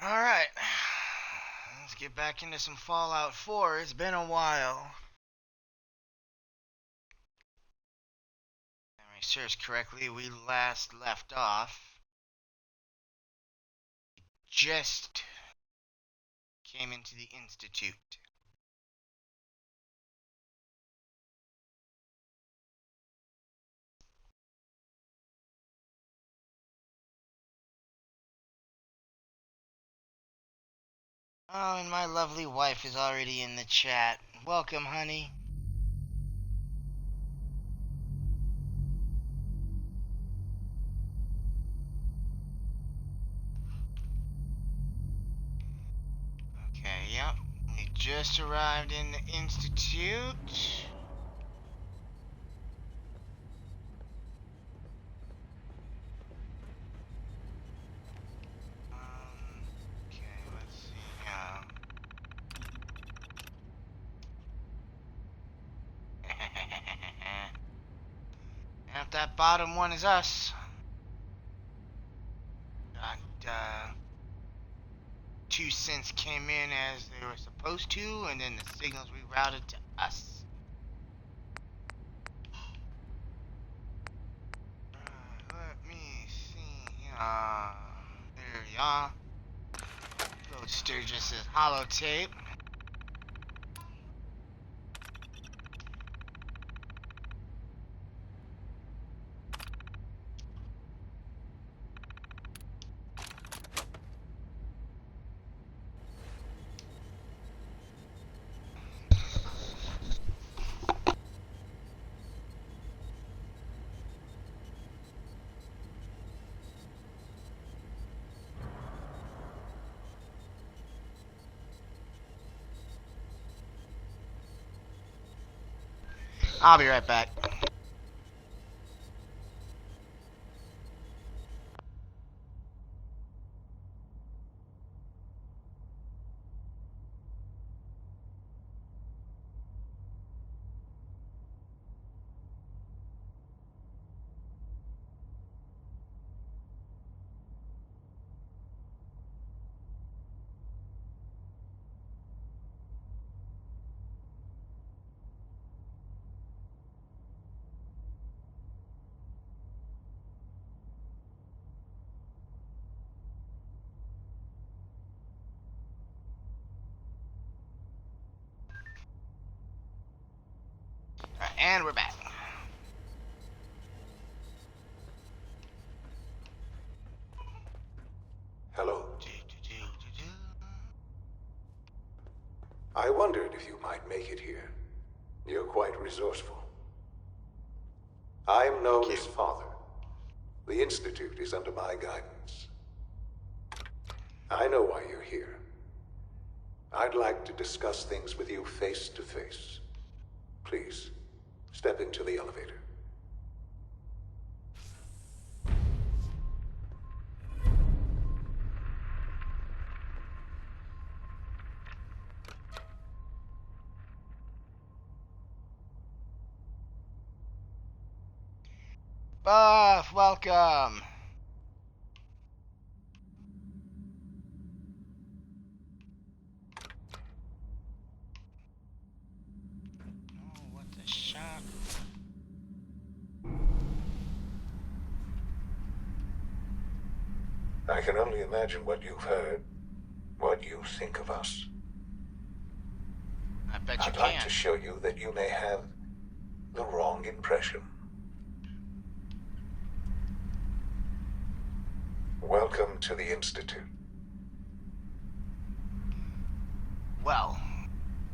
Alright, let's get back into some Fallout 4. It's been a while. If I search correctly, we last left off. Just came into the Institute. Oh, and my lovely wife is already in the chat. Welcome, honey. Okay, yep. We just arrived in the Institute. Okay, let's see. Yep, that bottom one is us. Got, 2 cents came in as they were supposed to, and then the signals rerouted to us. Let me see. There we are. Go Sturgis's holotape. I'll be right back. And we're back. Hello. I wondered if you might make it here. You're quite resourceful. I'm Noah's father. The Institute is under my guidance. I know why you're here. I'd like to discuss things with you face to face. Please, step into the elevator. Buff, welcome. Oh, what the shot? I can only imagine what you've heard, what you think of us. I bet you I'd can. like to show you that you may have the wrong impression. Welcome to the Institute. Well,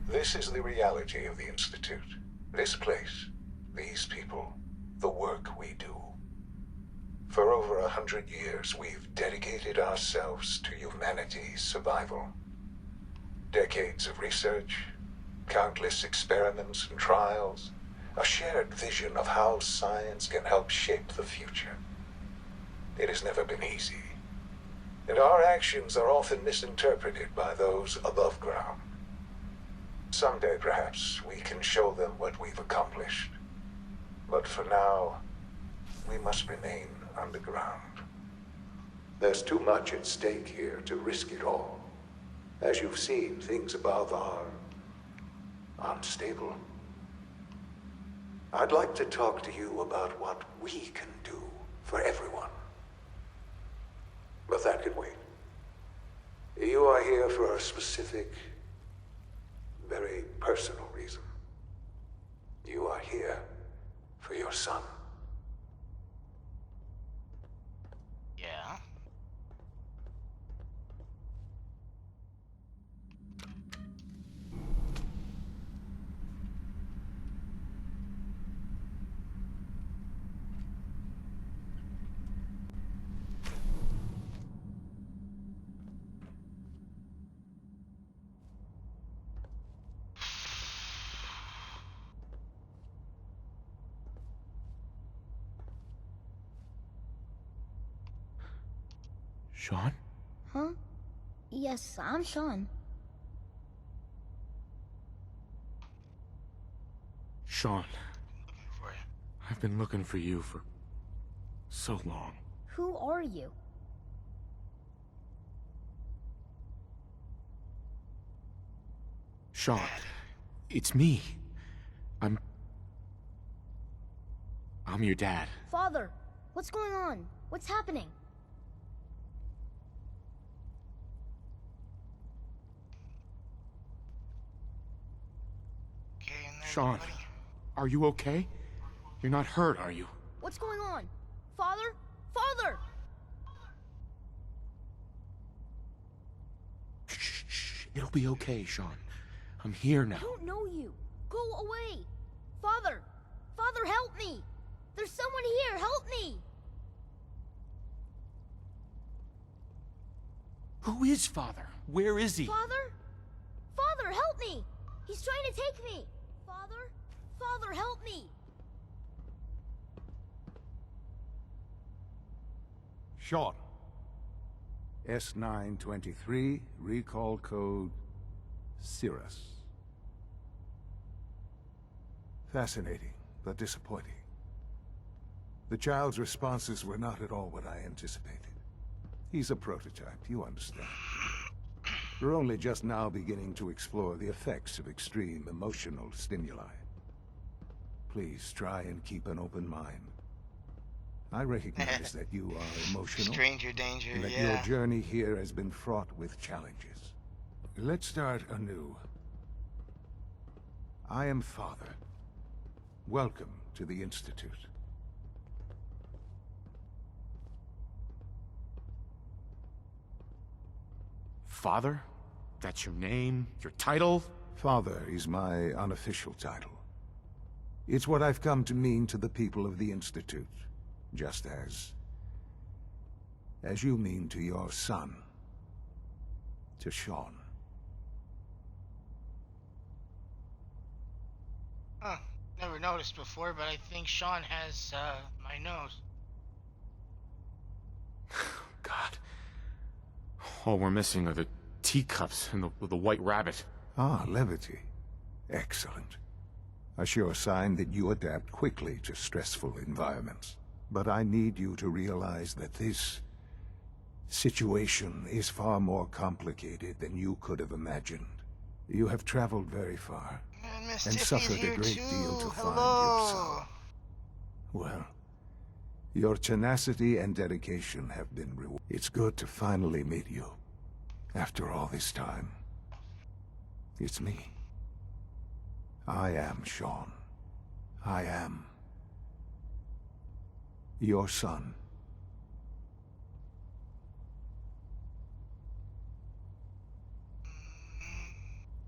This is the reality of the Institute. This place, these people, the work we do. For over 100 years, we've dedicated ourselves to humanity's survival. Decades of research, countless experiments and trials, a shared vision of how science can help shape the future. It has never been easy, and our actions are often misinterpreted by those above ground. Someday, perhaps, we can show them what we've accomplished. But for now, we must remain underground. There's too much at stake here to risk it all. As you've seen, things above are unstable. I'd like to talk to you about what we can do for everyone. But that can wait. You are here for a specific, very personal reason. You are here for your son. Yeah. Sean? Huh? Yes, I'm Sean. Sean, Looking for you. I've been looking for you for so long. Who are you? Sean, it's me. I'm your dad. Father, what's going on? What's happening? Okay, in there, Sean, buddy. are you okay? You're not hurt, are you? What's going on? Father? Father! Shh, shh. It'll be okay, Sean. I'm here I now. don't know you. Go away. Father! Father, help me! There's someone here! Help me! Who is Father? Where is he? Father? Father, help me! He's trying to take me! Father? Father, help me! Sean. S923, recall code Cirrus. Fascinating, but disappointing. The child's responses were not at all what I anticipated. He's a prototype, you understand. We're only just now beginning to explore the effects of extreme emotional stimuli. Please try and keep an open mind. I recognize that you are emotional, Stranger danger, and that yeah. your journey here has been fraught with challenges. Let's start anew. I am Father. Welcome to the Institute. Father? That's your name? Your title? Father is my unofficial title. It's what I've come to mean to the people of the Institute, just as you mean to your son, to Sean. Huh. Never noticed before, but I think Sean has, my nose. God. All we're missing are the teacups and the white rabbit. Ah, levity. Excellent. A sure sign that you adapt quickly to stressful environments. But I need you to realize that this situation is far more complicated than you could have imagined. You have traveled very far, And Miss and Tiffy's suffered here a great too. deal to find Hello. your son. Well, your tenacity and dedication have been rewarded. It's good to finally meet you. After all this time. It's me. I am Sean. I am your son.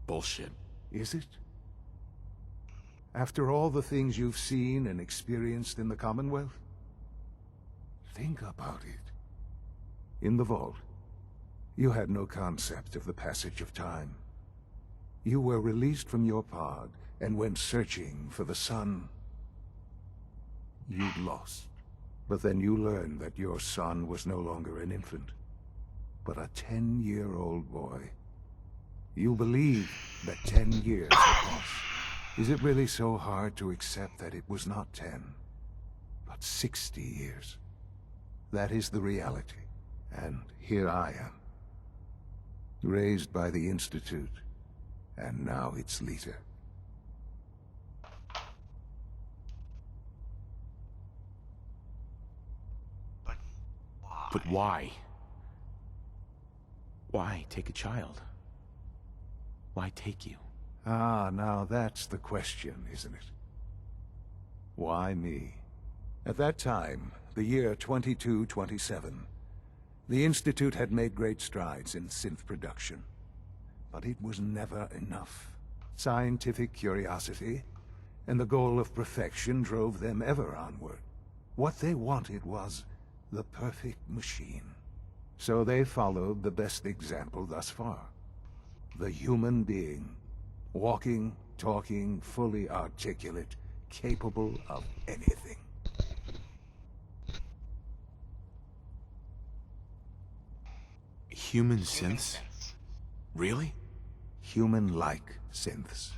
Bullshit. Is it? After all the things you've seen and experienced in the Commonwealth? Think about it. In the vault, you had no concept of the passage of time. You were released from your pod and went searching for the son you'd lost. But then you learned that your son was no longer an infant, but a 10-year-old boy. You believe that 10 years had passed. Is it really so hard to accept that it was not 10, but 60 years? That is the reality, And here I am. Raised by the Institute, and now its leader. But why? But why? Why take a child? Why take you? Ah, now that's the question, isn't it? Why me? At that time, the year 2227, the Institute had made great strides in synth production. But it was never enough. Scientific curiosity and the goal of perfection drove them ever onward. What they wanted was the perfect machine. So they followed the best example thus far. The human being. Walking, talking, fully articulate, capable of anything. Human synths? Really? Human-like synths.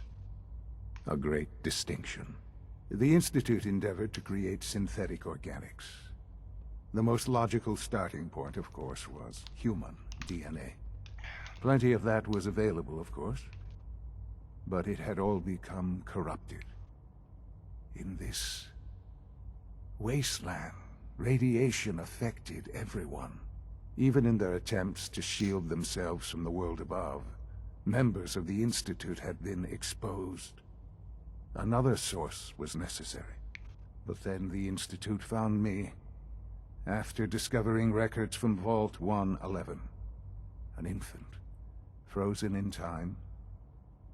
A great distinction. The Institute endeavored to create synthetic organics. The most logical starting point, of course, was human DNA. Plenty of that was available, of course. But it had all become corrupted. In this wasteland, radiation affected everyone. Even in their attempts to shield themselves from the world above, members of the Institute had been exposed. Another source was necessary. But then the Institute found me, after discovering records from Vault 111. An infant, frozen in time,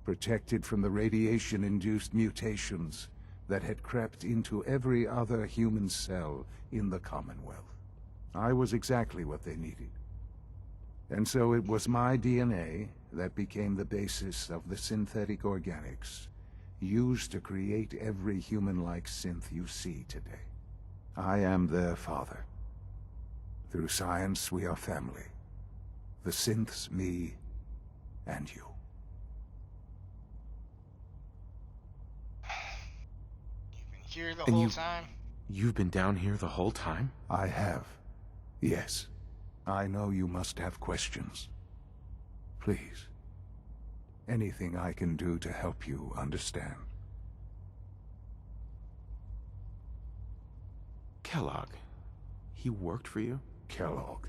protected from the radiation-induced mutations that had crept into every other human cell in the Commonwealth. I was exactly what they needed. And so it was my DNA that became the basis of the synthetic organics used to create every human-like synth you see today. I am their father. Through science, we are family. The synths, me, and you. You've been here the And whole time? You've been down here the whole time? I have. Yes. I know you must have questions. Please. Anything I can do to help you understand. Kellogg. He worked for you? Kellogg.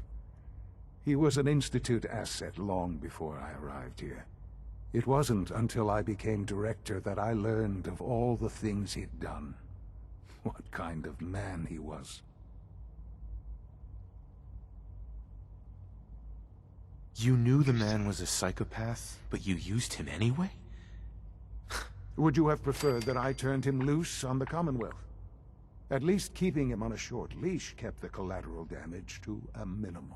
He was an Institute asset long before I arrived here. It wasn't until I became director that I learned of all the things he'd done. What kind of man he was. You knew the man was a psychopath, but you used him anyway? Would you have preferred that I turned him loose on the Commonwealth? At least keeping him on a short leash kept the collateral damage to a minimum.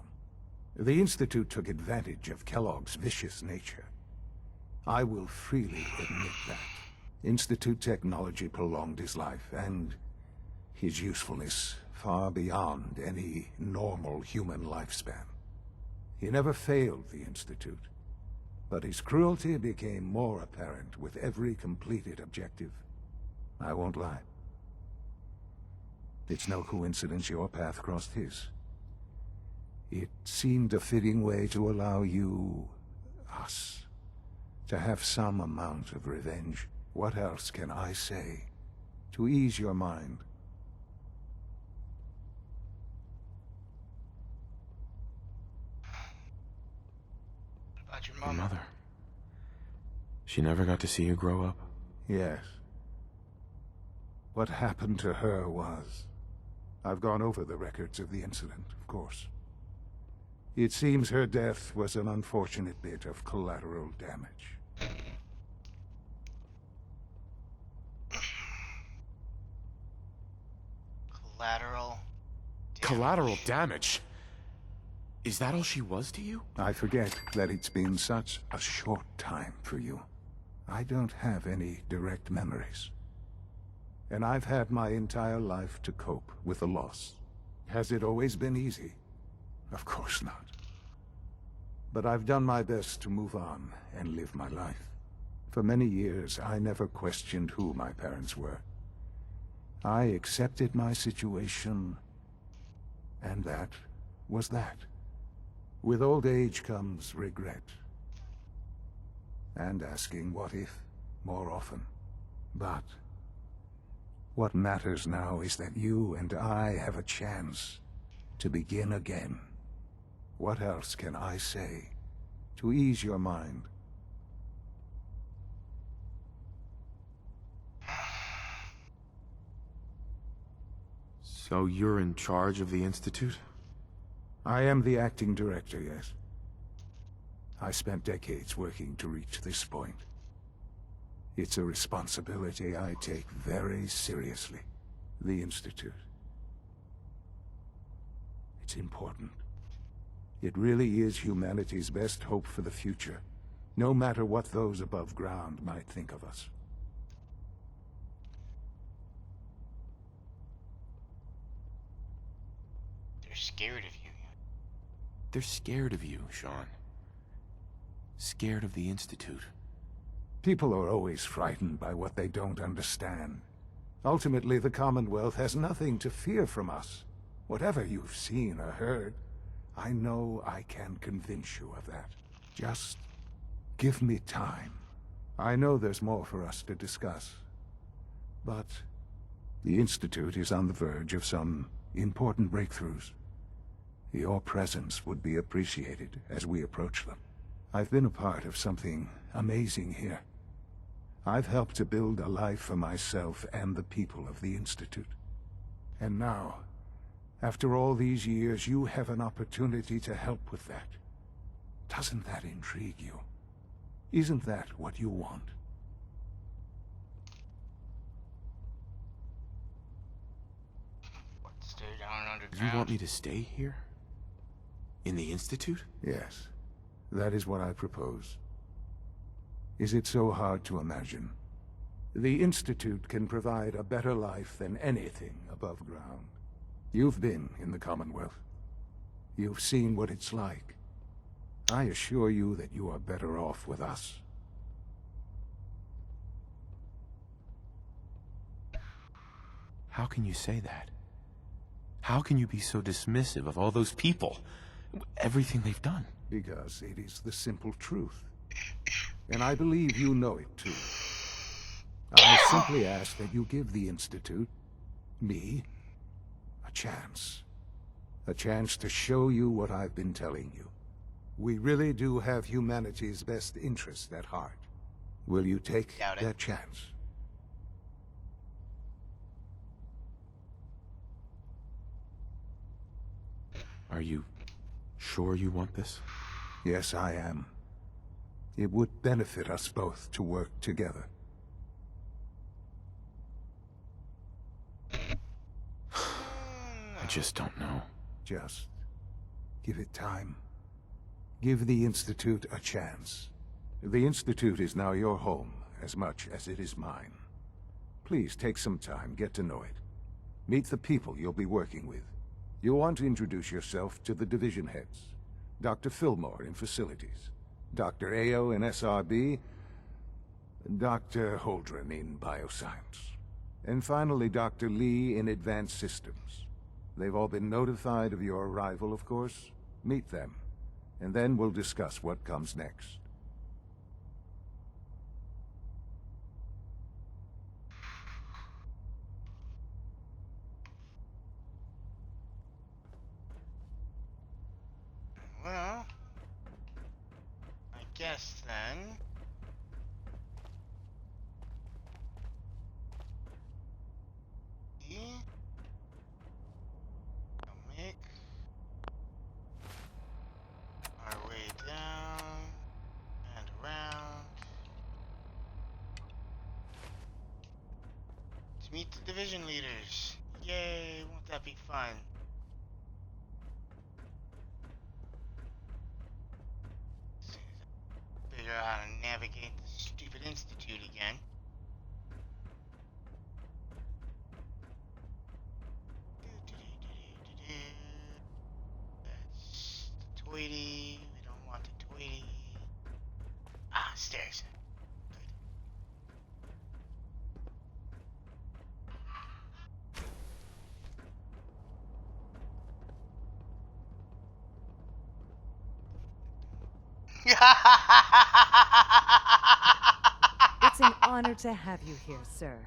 The Institute took advantage of Kellogg's vicious nature. I will freely admit that. Institute technology prolonged his life, and his usefulness far beyond any normal human lifespan. He never failed the Institute, but his cruelty became more apparent with every completed objective. I won't lie. It's no coincidence your path crossed his. It seemed a fitting way to allow you, us, to have some amount of revenge. What else can I say to ease your mind? About your Your mama. mother. She never got to see you grow up? Yes. What happened to her was... I've gone over the records of the incident, of course. It seems her death was an unfortunate bit of collateral damage. Collateral. Collateral damage? Is that all she was to you? I forget that it's been such a short time for you. I don't have any direct memories. And I've had my entire life to cope with the loss. Has it always been easy? Of course not. But I've done my best to move on and live my life. For many years, I never questioned who my parents were. I accepted my situation, and that was that. With old age comes regret. And asking what if more often. But what matters now is that you and I have a chance to begin again. What else can I say to ease your mind? So you're in charge of the Institute? I am the acting director, yes. I spent decades working to reach this point. It's a responsibility I take very seriously. The Institute. It's important. It really is humanity's best hope for the future, no matter what those above ground might think of us. They're scared of you. They're scared of you, Sean. Scared of the Institute. People are always frightened by what they don't understand. Ultimately, the Commonwealth has nothing to fear from us. Whatever you've seen or heard, I know I can convince you of that. Just give me time. I know there's more for us to discuss. But the Institute is on the verge of some important breakthroughs. Your presence would be appreciated as we approach them. I've been a part of something amazing here. I've helped to build a life for myself and the people of the Institute. And now, after all these years, you have an opportunity to help with that. Doesn't that intrigue you? Isn't that what you want? What, stay down You underground? want me to stay here? In the Institute? Yes, that is what I propose. Is it so hard to imagine? The Institute can provide a better life than anything above ground. You've been in the Commonwealth. You've seen what it's like. I assure you that you are better off with us. How can you say that? How can you be so dismissive of all those people? Everything they've done? Because it is the simple truth. And I believe you know it too. I simply ask that you give the Institute, me, a chance. A chance to show you what I've been telling you. We really do have humanity's best interest at heart. Will you take Doubt it. that chance? Are you sure you want this? Yes, I am. It would benefit us both to work together. I just don't know. Just give it time. Give the Institute a chance. The Institute is now your home as much as it is mine. Please take some time, get to know it. Meet the people you'll be working with. You'll want to introduce yourself to the division heads. Dr. Fillmore in Facilities, Dr. Ao in SRB, Dr. Holdren in Bioscience, and finally Dr. Lee in Advanced Systems. They've all been notified of your arrival, of course. Meet them, and then we'll discuss what comes next. Well, I guess then. We'll make our way down and around to meet the division leaders. Yay, won't that be fun? Figure out how to navigate the stupid Institute again. That's the Toity. We don't want the Toity. Ah, stairs. It's an honor to have you here, sir.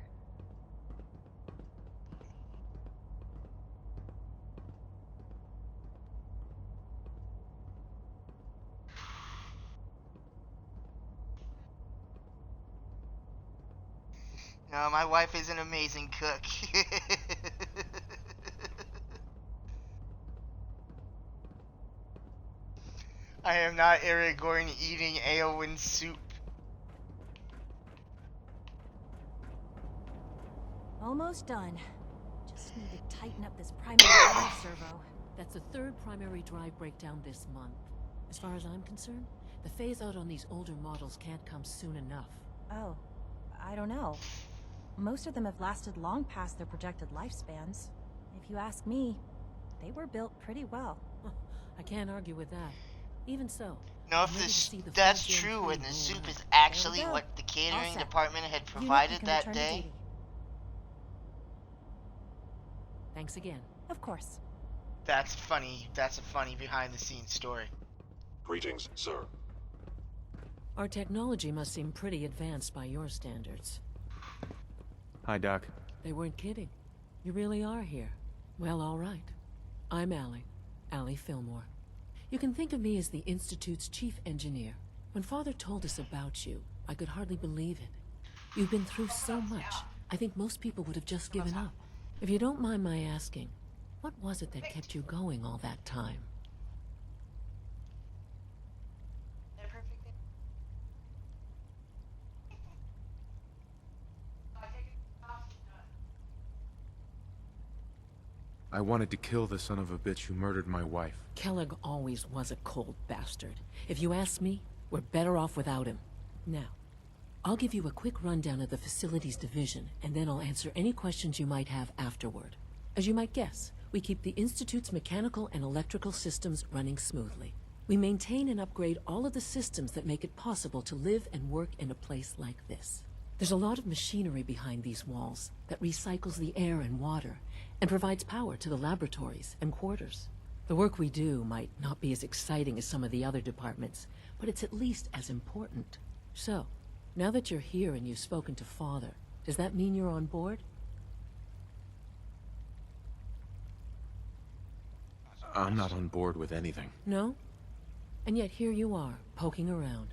No, my wife is an amazing cook. I am not Aragorn eating Eowyn soup. Almost done. Just need to tighten up this primary drive servo. That's the third primary drive breakdown this month. As far as I'm concerned, the phase-out on these older models can't come soon enough. Oh, I don't know. Most of them have lasted long past their projected lifespans. If you ask me, they were built pretty well. I can't argue with that. Even so, No, if I'm ready to this see the that's full Gen true, 3 and the roll soup out. is actually go. what the catering All set. department had Unit, provided you can that return to day. duty. Thanks again. Of course. That's funny. That's a funny behind-the-scenes story. Greetings, sir. Our technology must seem pretty advanced by your standards. Hi, Doc. They weren't kidding. You really are here. Well, all right. I'm Allie Fillmore. You can think of me as the Institute's chief engineer. When Father told us about you, I could hardly believe it. You've been through so much, I think most people would have just given up. If you don't mind my asking, what was it that kept you going all that time? I wanted to kill the son of a bitch who murdered my wife. Kellogg always was a cold bastard. If you ask me, we're better off without him. Now, I'll give you a quick rundown of the facilities division, and then I'll answer any questions you might have afterward. As you might guess, we keep the Institute's mechanical and electrical systems running smoothly. We maintain and upgrade all of the systems that make it possible to live and work in a place like this. There's a lot of machinery behind these walls that recycles the air and water and provides power to the laboratories and quarters. The work we do might not be as exciting as some of the other departments, but it's at least as important. So, now that you're here and you've spoken to Father, does that mean you're on board? I'm not on board with anything. No? And yet here you are, poking around.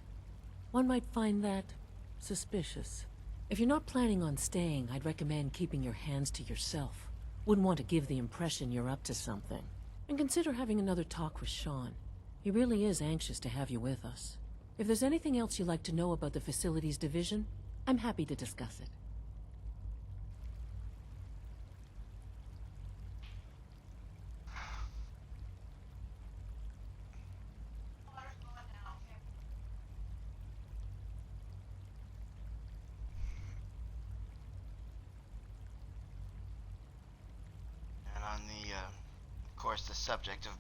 One might find that suspicious. If you're not planning on staying, I'd recommend keeping your hands to yourself. Wouldn't want to give the impression you're up to something. And consider having another talk with Sean. He really is anxious to have you with us. If there's anything else you'd like to know about the facilities division, I'm happy to discuss it. And on the, of course, the subject of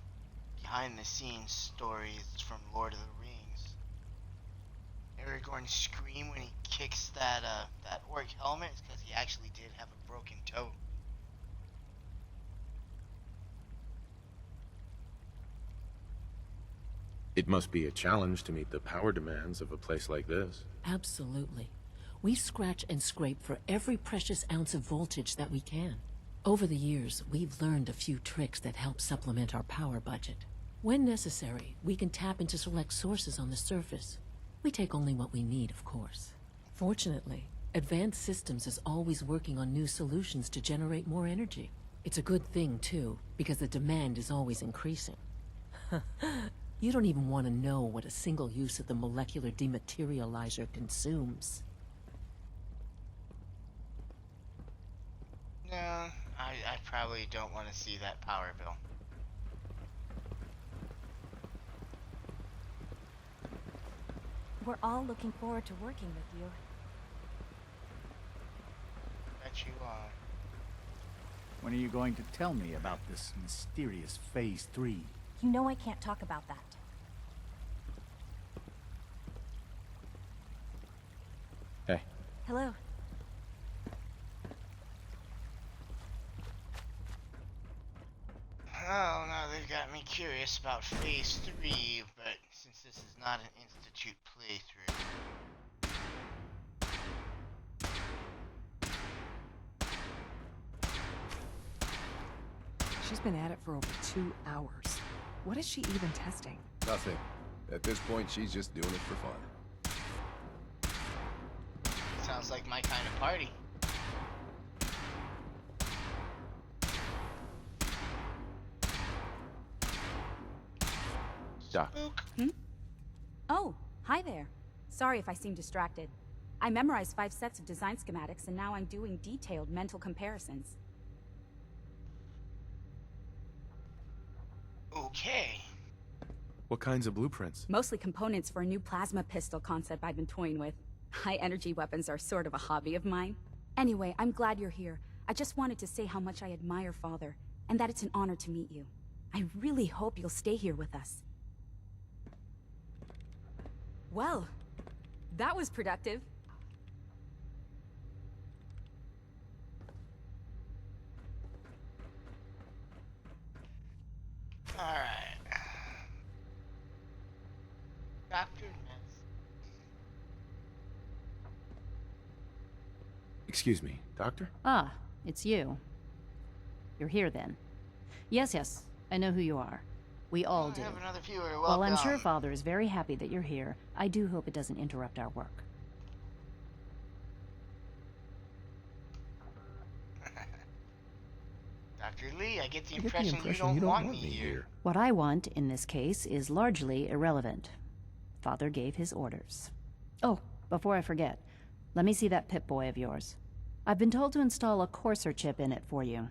behind-the-scenes stories from Lord of the Rings, Aragorn's scream when he kicks that orc helmet is because he actually did have a broken toe. It must be a challenge to meet the power demands of a place like this. Absolutely. We scratch and scrape for every precious ounce of voltage that we can. Over the years, we've learned a few tricks that help supplement our power budget. When necessary, we can tap into select sources on the surface. We take only what we need, of course. Fortunately, Advanced Systems is always working on new solutions to generate more energy. It's a good thing, too, because the demand is always increasing. You don't even want to know what a single use of the molecular dematerializer consumes. No, I probably don't want to see that power bill. We're all looking forward to working with you. Bet you are. When are you going to tell me about this mysterious Phase 3? You know I can't talk about that. Hey. Hello. Oh, now they've got me curious about Phase 3, but since this is not an institute Institute playthrough. She's been at it for over 2 hours. What is she even testing? Nothing. At this point, she's just doing it for fun. Sounds like my kind of party. Doc. Oh, hi there. Sorry if I seem distracted. I memorized 5 sets of design schematics and now I'm doing detailed mental comparisons. Okay. What kinds of blueprints? Mostly components for a new plasma pistol concept I've been toying with. High energy weapons are sort of a hobby of mine. Anyway, I'm glad you're here. I just wanted to say how much I admire Father, and that it's an honor to meet you. I really hope you'll stay here with us. Well, that was productive. Alright. Dr. Ness. Excuse me, Doctor? Ah, it's you. You're here then. Yes, I know who you are. We all do. Have another viewer. While I'm Welcome. sure Father is very happy that you're here, I do hope it doesn't interrupt our work. Dr. Lee, I get the impression you don't want me here. What I want, in this case, is largely irrelevant. Father gave his orders. Oh, before I forget, let me see that Pip-Boy of yours. I've been told to install a Courser chip in it for you.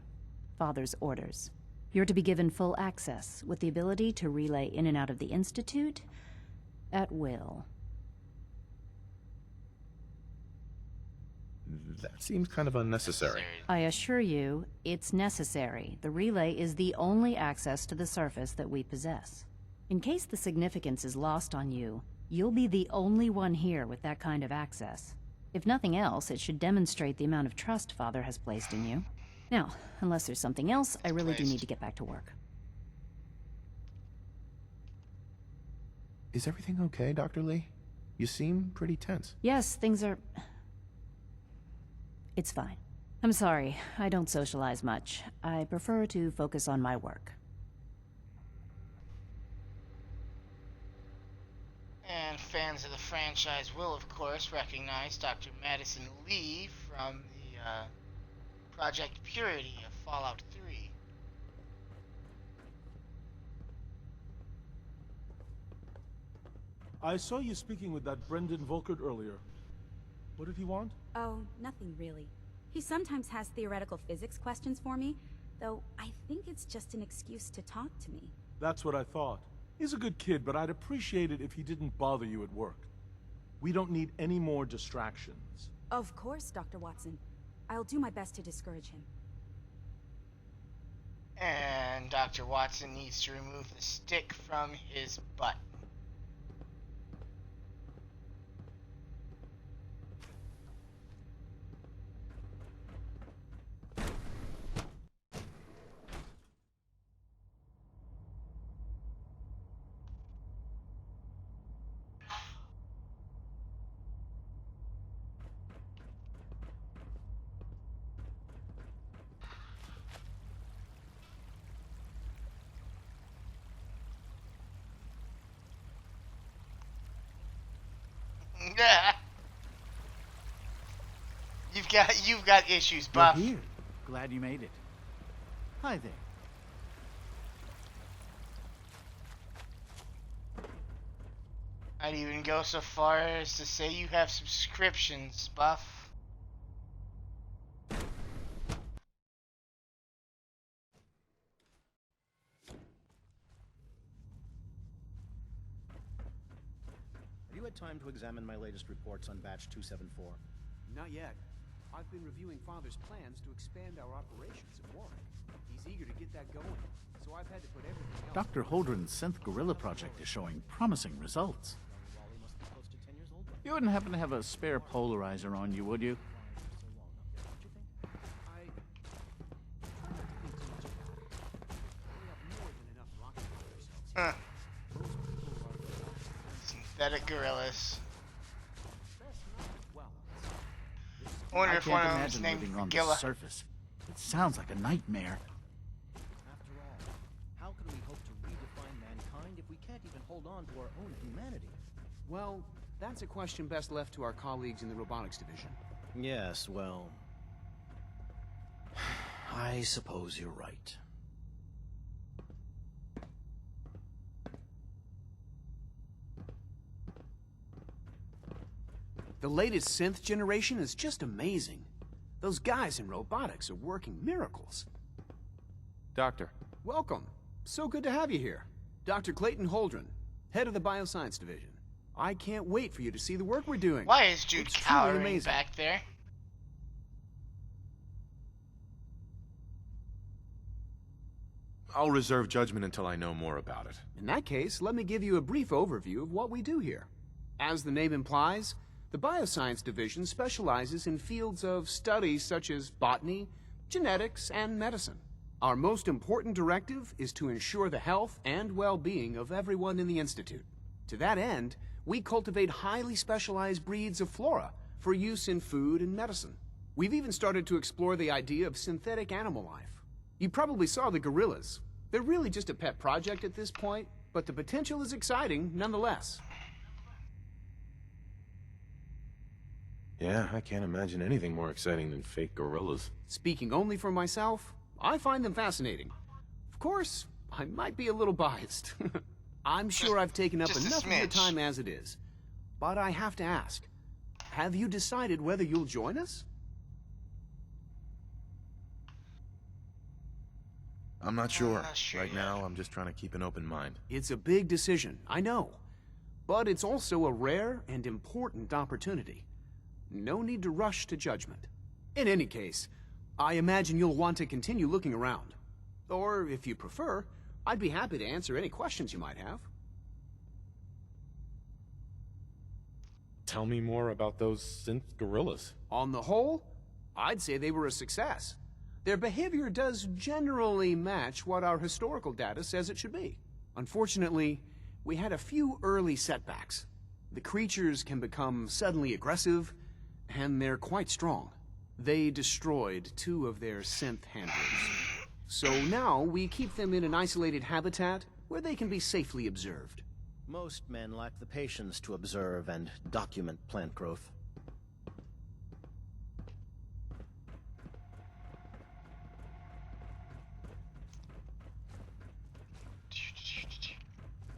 Father's orders. You're to be given full access, with the ability to relay in and out of the Institute at will. That seems kind of unnecessary. I assure you, it's necessary. The relay is the only access to the surface that we possess. In case the significance is lost on you, you'll be the only one here with that kind of access. If nothing else, it should demonstrate the amount of trust Father has placed in you. Now, unless there's something else, I really do need to get back to work. Is everything okay, Dr. Lee? You seem pretty tense. Yes, things are... It's fine. I'm sorry, I don't socialize much. I prefer to focus on my work. And fans of the franchise will, of course, recognize Dr. Madison Lee from the Project Purity of Fallout 3. I saw you speaking with that Brendan Volkert earlier. What did he want? Oh, nothing really. He sometimes has theoretical physics questions for me, though I think it's just an excuse to talk to me. That's what I thought. He's a good kid, but I'd appreciate it if he didn't bother you at work. We don't need any more distractions. Of course, Dr. Watson. I'll do my best to discourage him. And Dr. Watson needs to remove the stick from his butt. You've got issues, Buff. You're here. Glad you made it. Hi there. I'd even go so far as to say you have subscriptions, Buff. Have you had time to examine my latest reports on Batch 274? Not yet. I've been reviewing Father's plans to expand our operations at Warwick. He's eager to get that going, so I've had to put everything else... Dr. Holdren's Synth Gorilla project is showing promising results. You wouldn't happen to have a spare polarizer on you, would you? Huh. Synthetic gorilla. gorillas. I wonder I if one can't of them's imagine named living on the Gilla. surface. It sounds like a nightmare. After all, how can we hope to redefine mankind if we can't even hold on to our own humanity? Well, that's a question best left to our colleagues in the robotics division. Yes, well... I suppose you're right. The latest synth generation is just amazing. Those guys in robotics are working miracles. Doctor. Welcome. So good to have you here. Dr. Clayton Holdren, head of the Bioscience Division. I can't wait for you to see the work we're doing. Why is Jude It's truly cowering amazing. back there? I'll reserve judgment until I know more about it. In that case, let me give you a brief overview of what we do here. As the name implies, the Bioscience Division specializes in fields of study such as botany, genetics, and medicine. Our most important directive is to ensure the health and well-being of everyone in the Institute. To that end, we cultivate highly specialized breeds of flora for use in food and medicine. We've even started to explore the idea of synthetic animal life. You probably saw the gorillas. They're really just a pet project at this point, but the potential is exciting nonetheless. Yeah, I can't imagine anything more exciting than fake gorillas. Speaking only for myself, I find them fascinating. Of course, I might be a little biased. I'm sure I've taken up just a enough of your smidge. time as it is. But I have to ask, have you decided whether you'll join us? I'm not sure. not sure Right yet. now, I'm just trying to keep an open mind. It's a big decision, I know. But it's also a rare and important opportunity. No need to rush to judgment. In any case, I imagine you'll want to continue looking around. Or, if you prefer, I'd be happy to answer any questions you might have. Tell me more about those synth gorillas. On the whole, I'd say they were a success. Their behavior does generally match what our historical data says it should be. Unfortunately, we had a few early setbacks. The creatures can become suddenly aggressive, and they're quite strong. They destroyed 2 of their synth handlers. So now we keep them in an isolated habitat where they can be safely observed. Most men lack the patience to observe and document plant growth.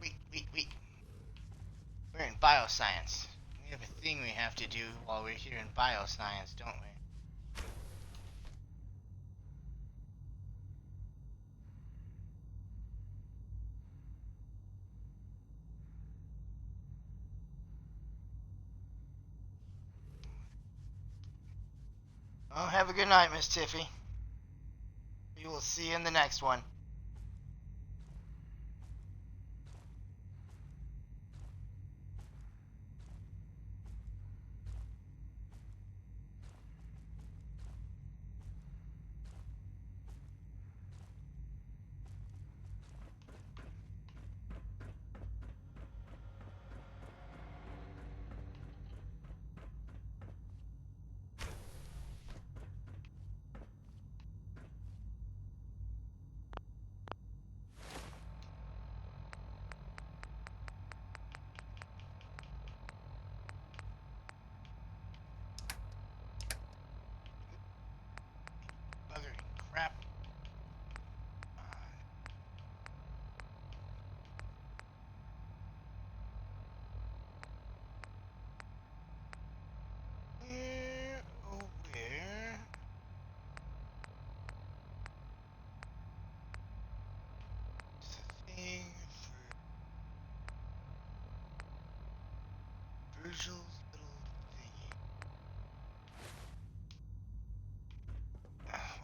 Wait. We're in bioscience. We have a thing we have to do while we're here in bioscience, don't we? Oh, have a good night, Miss Tiffy. We will see you in the next one. Buggering crap. Where, oh where? It's a thing for Virgil's little thingy.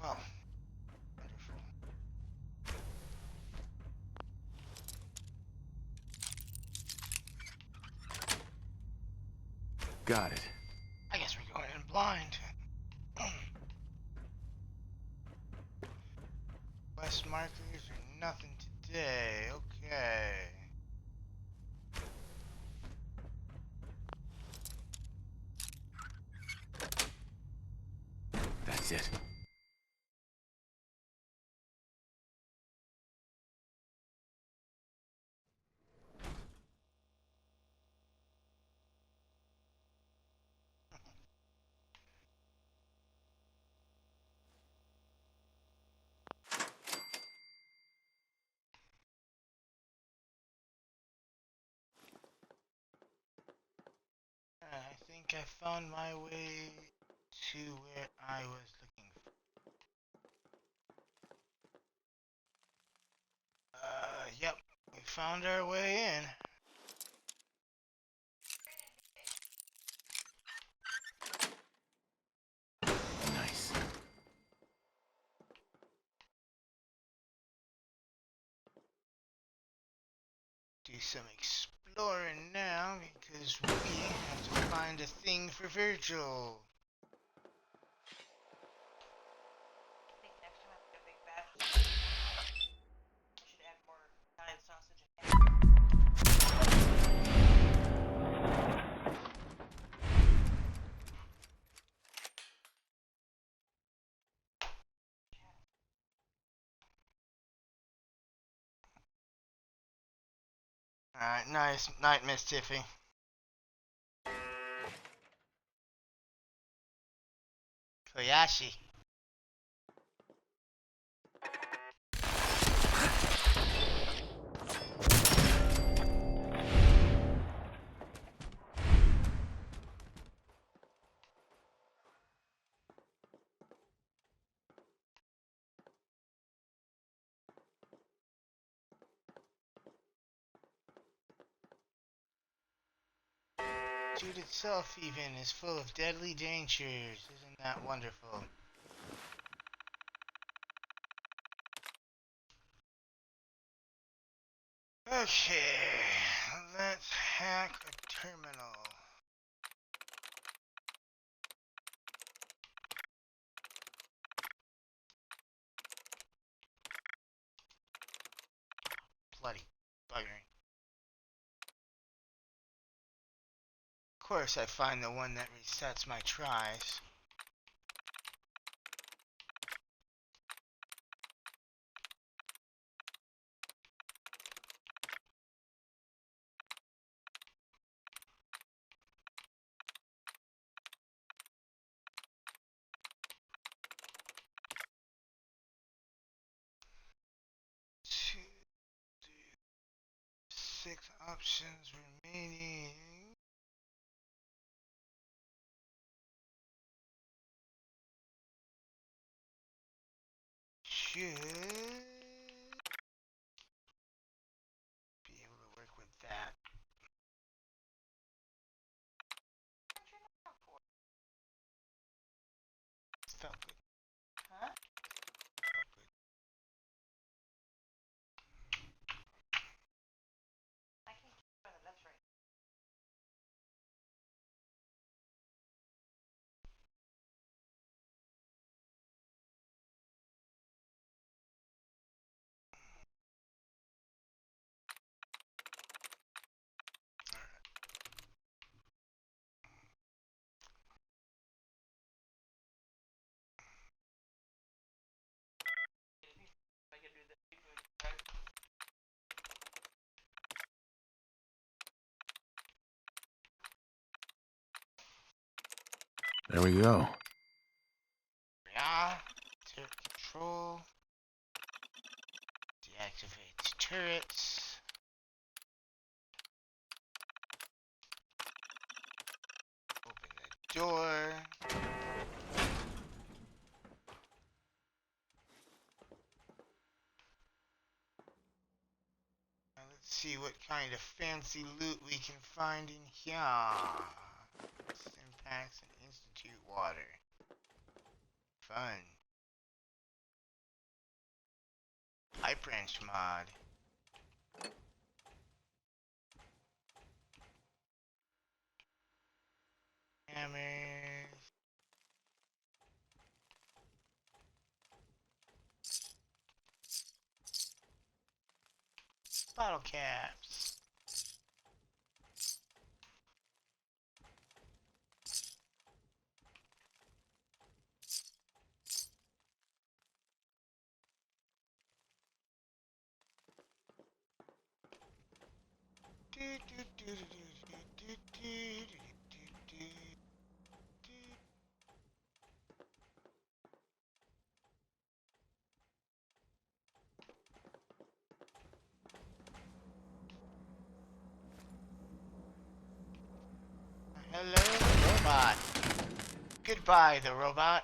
Well, wonderful. Got it. I guess we're going in blind. Quest markers are nothing today. Okay. is it? I think I found my way to where I was looking for. Yep, we found our way in. Nice. Do some exploring now because we have to find a thing for Virgil. Alright, nice night, Miss Tiffy. Koyashi. Jude itself even is full of deadly dangers. Isn't that wonderful? Okay, let's hack a terminal. Bloody buggering. Of course, I find the one that resets my tries. Six options remaining. Should be able to work with that. Felt good. Huh? Felt good. I can't keep by the left right. There we go. Yeah. Turret control. Deactivate turrets. Open the door. Now let's see what kind of fancy loot we can find in here. Impacts and Institute water. Fun. Pipe wrench mod. Hammers. Bottle caps. Hello, robot. Goodbye, the robot.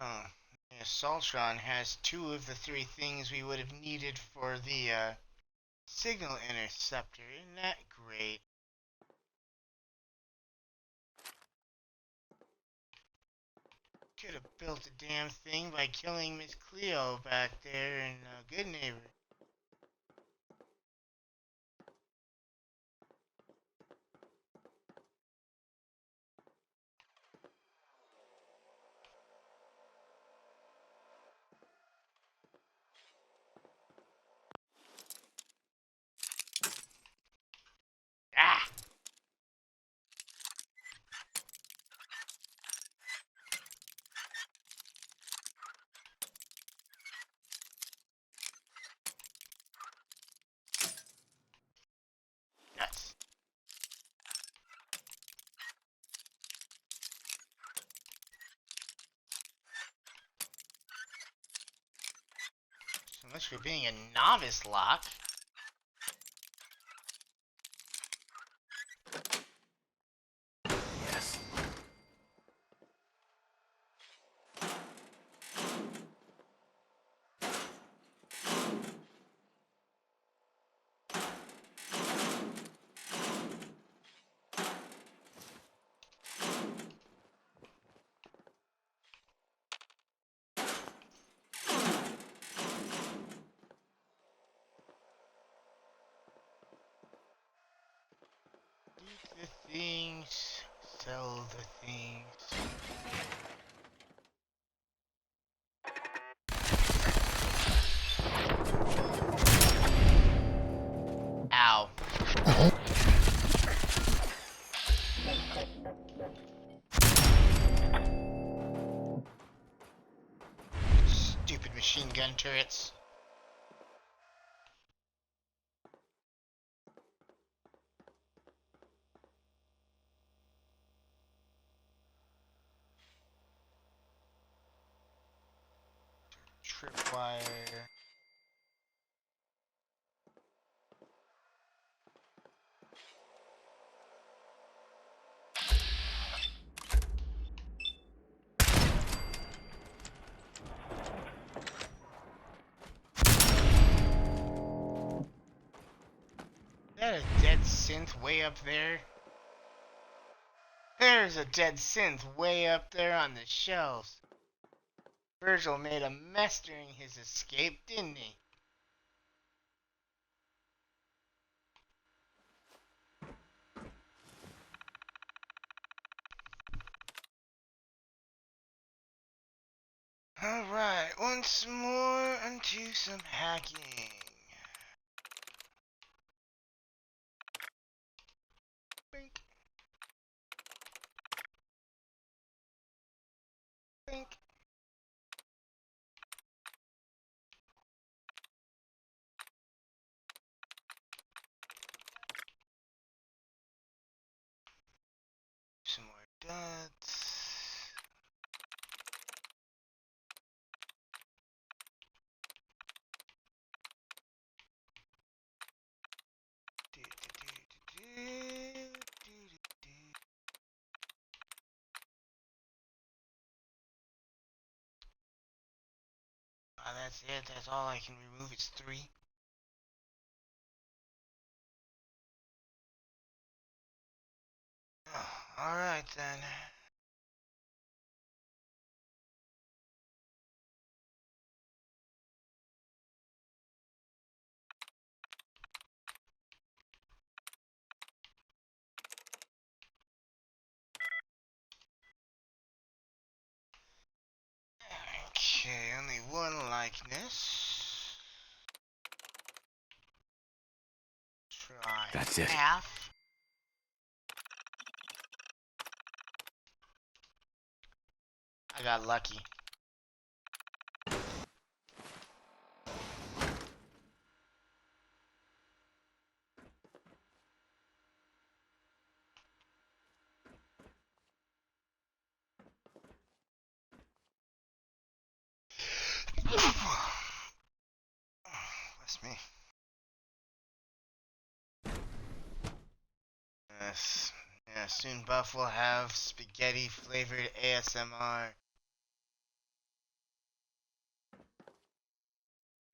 Oh, yeah, Saltron has 2 of the 3 things we would have needed for the signal interceptor. Isn't that great? Could have built a damn thing by killing Miss Cleo back there in Good Neighbor. Ah! Nuts. So much for being a novice, Locke. Yes. Eat the things, sell the things. Ow. Stupid machine gun turrets. Tripwire. Is that a dead synth way up there? There's a dead synth way up there on the shelves. Virgil made a mess during his escape, didn't he? Alright, once more unto some hacking. Bink. Bink. Some more dots. Oh, that's it. That's all I can remove. It's 3. Oh, alright then. Okay, only one likeness. Try That's it. half. I got lucky. That's me. Yes. Yeah, soon Buff will have spaghetti flavored ASMR.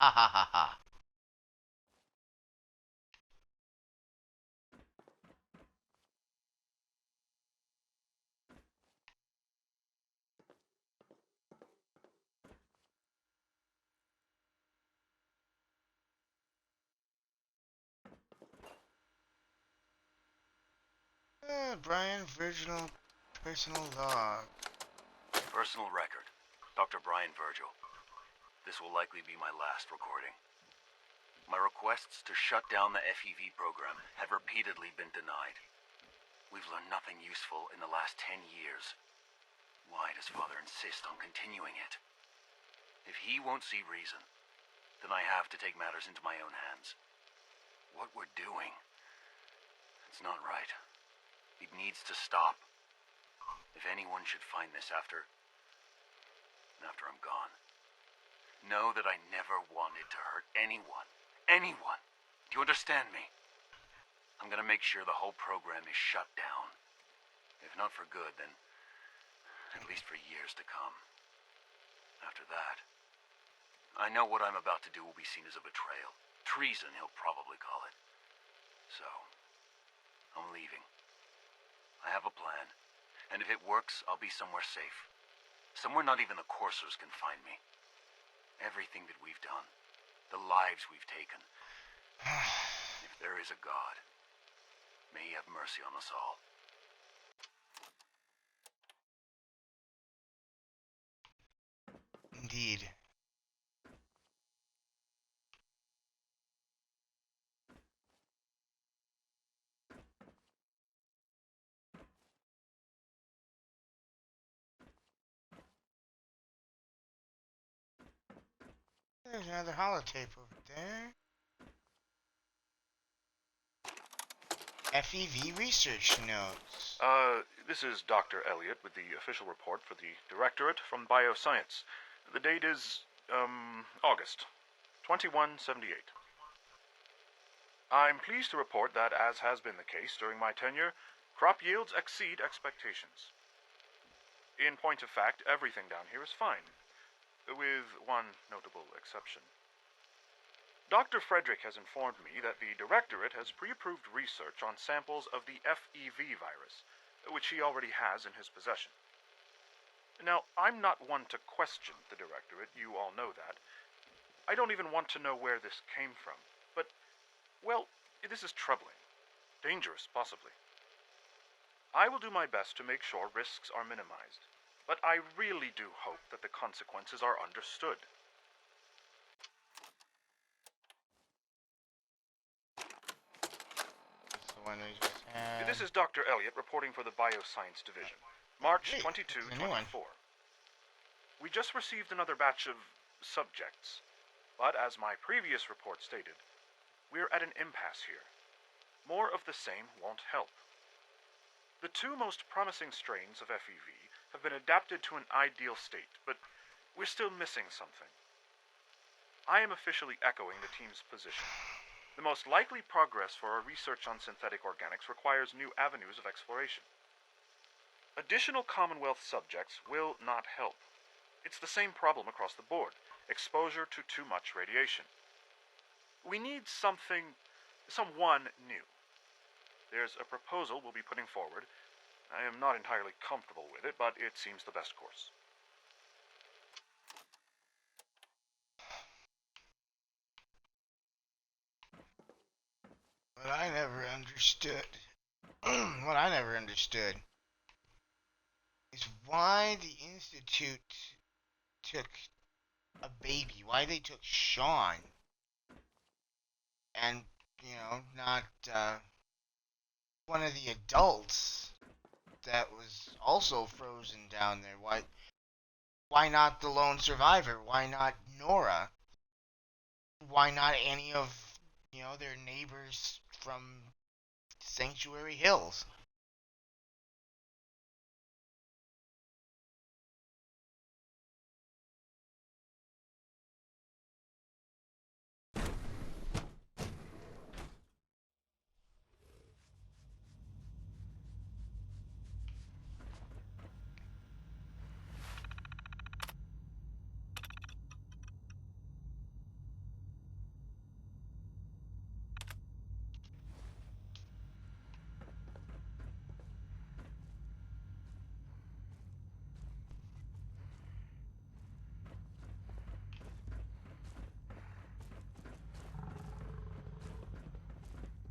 Ha ha ha ha. Brian Virgil personal log. Personal record. Dr. Brian Virgil. This will likely be my last recording. My requests to shut down the FEV program have repeatedly been denied. We've learned nothing useful in the last 10 years. Why does Father insist on continuing it? If he won't see reason, then I have to take matters into my own hands. What we're doing, it's not right. It needs to stop. If anyone should find this after I'm gone, know that I never wanted to hurt anyone. Anyone. Do you understand me? I'm gonna make sure the whole program is shut down. If not for good, then at least for years to come. After that, I know what I'm about to do will be seen as a betrayal. Treason, he'll probably call it. So, I'm leaving. I have a plan, and if it works, I'll be somewhere safe. Somewhere not even the coursers can find me. Everything that we've done, the lives we've taken. If there is a God, may he have mercy on us all. Indeed. There's another holotape over there. FEV research notes. This is Dr. Elliot with the official report for the Directorate from Bioscience. The date is, August 2178. I'm pleased to report that, as has been the case during my tenure, crop yields exceed expectations. In point of fact, everything down here is fine, with one notable exception. Dr. Frederick has informed me that the Directorate has pre-approved research on samples of the FEV virus, which he already has in his possession. Now, I'm not one to question the Directorate, you all know that. I don't even want to know where this came from, but, well, this is troubling. Dangerous, possibly. I will do my best to make sure risks are minimized, but I really do hope that the consequences are understood. This is Dr. Elliot reporting for the Bioscience Division. March 22, 24. We just received another batch of subjects, but as my previous report stated, we're at an impasse here. More of the same won't help. The two most promising strains of FEV have been adapted to an ideal state, but we're still missing something. I am officially echoing the team's position. The most likely progress for our research on synthetic organics requires new avenues of exploration. Additional Commonwealth subjects will not help. It's the same problem across the board: exposure to too much radiation. We need someone new. There's a proposal we'll be putting forward. I am not entirely comfortable with it, but it seems the best course. What I never understood is why the Institute took a baby, why they took Sean, and, not, one of the adults that was also frozen down there. Why not the lone survivor? Why not Nora? Why not any of, their neighbors from Sanctuary Hills?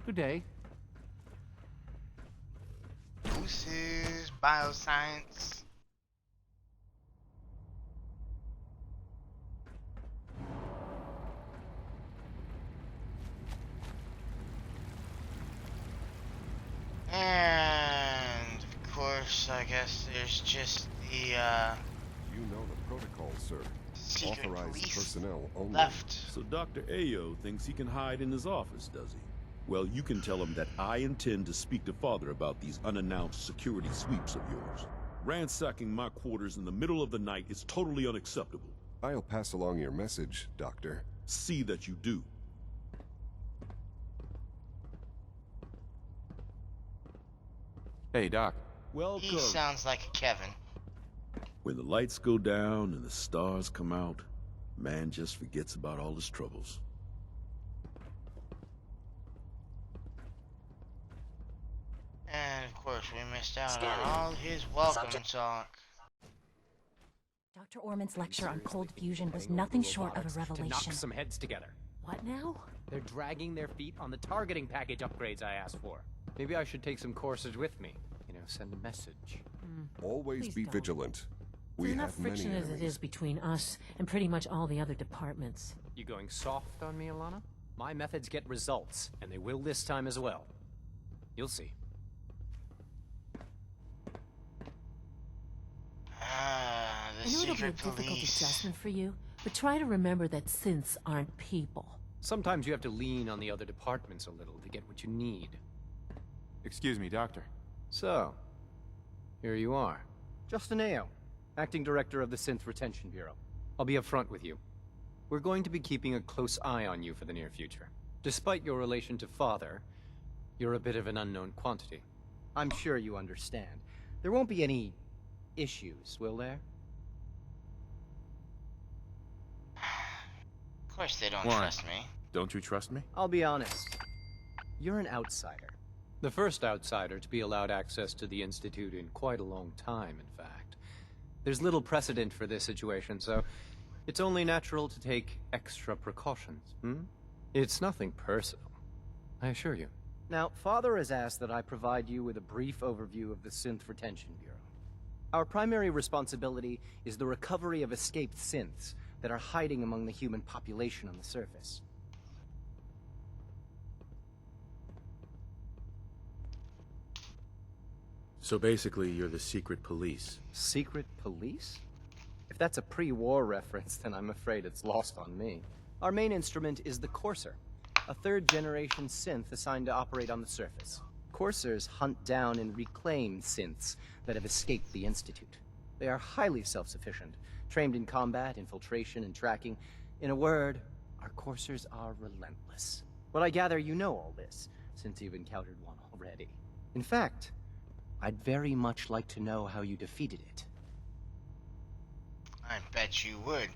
Good day. Deuces, bioscience. And of course, I guess there's just the You know the protocol, sir. secret Authorized police personnel only. left. So Dr. Ayo thinks he can hide in his office, does he? Well, you can tell him that I intend to speak to Father about these unannounced security sweeps of yours. Ransacking my quarters in the middle of the night is totally unacceptable. I'll pass along your message, Doctor. See that you do. Hey, Doc. Welcome. He sounds like a Kevin. When the lights go down and the stars come out, man just forgets about all his troubles. And of course, we missed out on all his welcome talk. Dr. Orman's lecture on cold fusion was nothing short of a To knock revelation. some heads together. What now? They're dragging their feet on the targeting package upgrades I asked for. Maybe I should take some courses with me. You know, send a message. Always Please be don't. vigilant. We There's enough have many friction as it enemies. is between us and pretty much all the other departments. You going soft on me, Alana? My methods get results, and they will this time as well. You'll see. Ah, the I know it'll be a secret difficult police. adjustment for you, but try to remember that synths aren't people. Sometimes you have to lean on the other departments a little to get what you need. Excuse me, Doctor. So, here you are. Justin Ayo, Acting Director of the Synth Retention Bureau. I'll be upfront with you. We're going to be keeping a close eye on you for the near future. Despite your relation to Father, you're a bit of an unknown quantity. I'm sure you understand. There won't be any issues, will there? Of course they don't Why? trust me. Don't you trust me? I'll be honest. You're an outsider. The first outsider to be allowed access to the Institute in quite a long time, in fact. There's little precedent for this situation, so it's only natural to take extra precautions, It's nothing personal, I assure you. Now, Father has asked that I provide you with a brief overview of the Synth Retention Bureau. Our primary responsibility is the recovery of escaped synths that are hiding among the human population on the surface. So basically, you're the secret police. Secret police? If that's a pre-war reference, then I'm afraid it's lost on me. Our main instrument is the Courser, a third-generation synth assigned to operate on the surface. Coursers hunt down and reclaim synths that have escaped the Institute. They are highly self-sufficient, trained in combat, infiltration, and tracking. In a word, our Coursers are relentless. But I gather you know all this, since you've encountered one already. In fact, I'd very much like to know how you defeated it. I bet you would.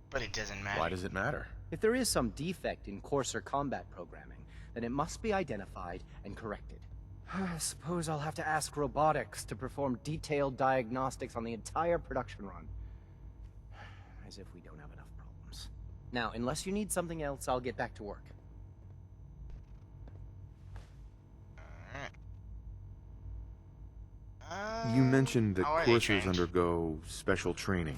But it doesn't matter. Why does it matter? If there is some defect in Courser combat programming, then it must be identified and corrected. I suppose I'll have to ask robotics to perform detailed diagnostics on the entire production run. As if we don't have enough problems. Now, unless you need something else, I'll get back to work. You mentioned that how are they coursers trained? undergo special training.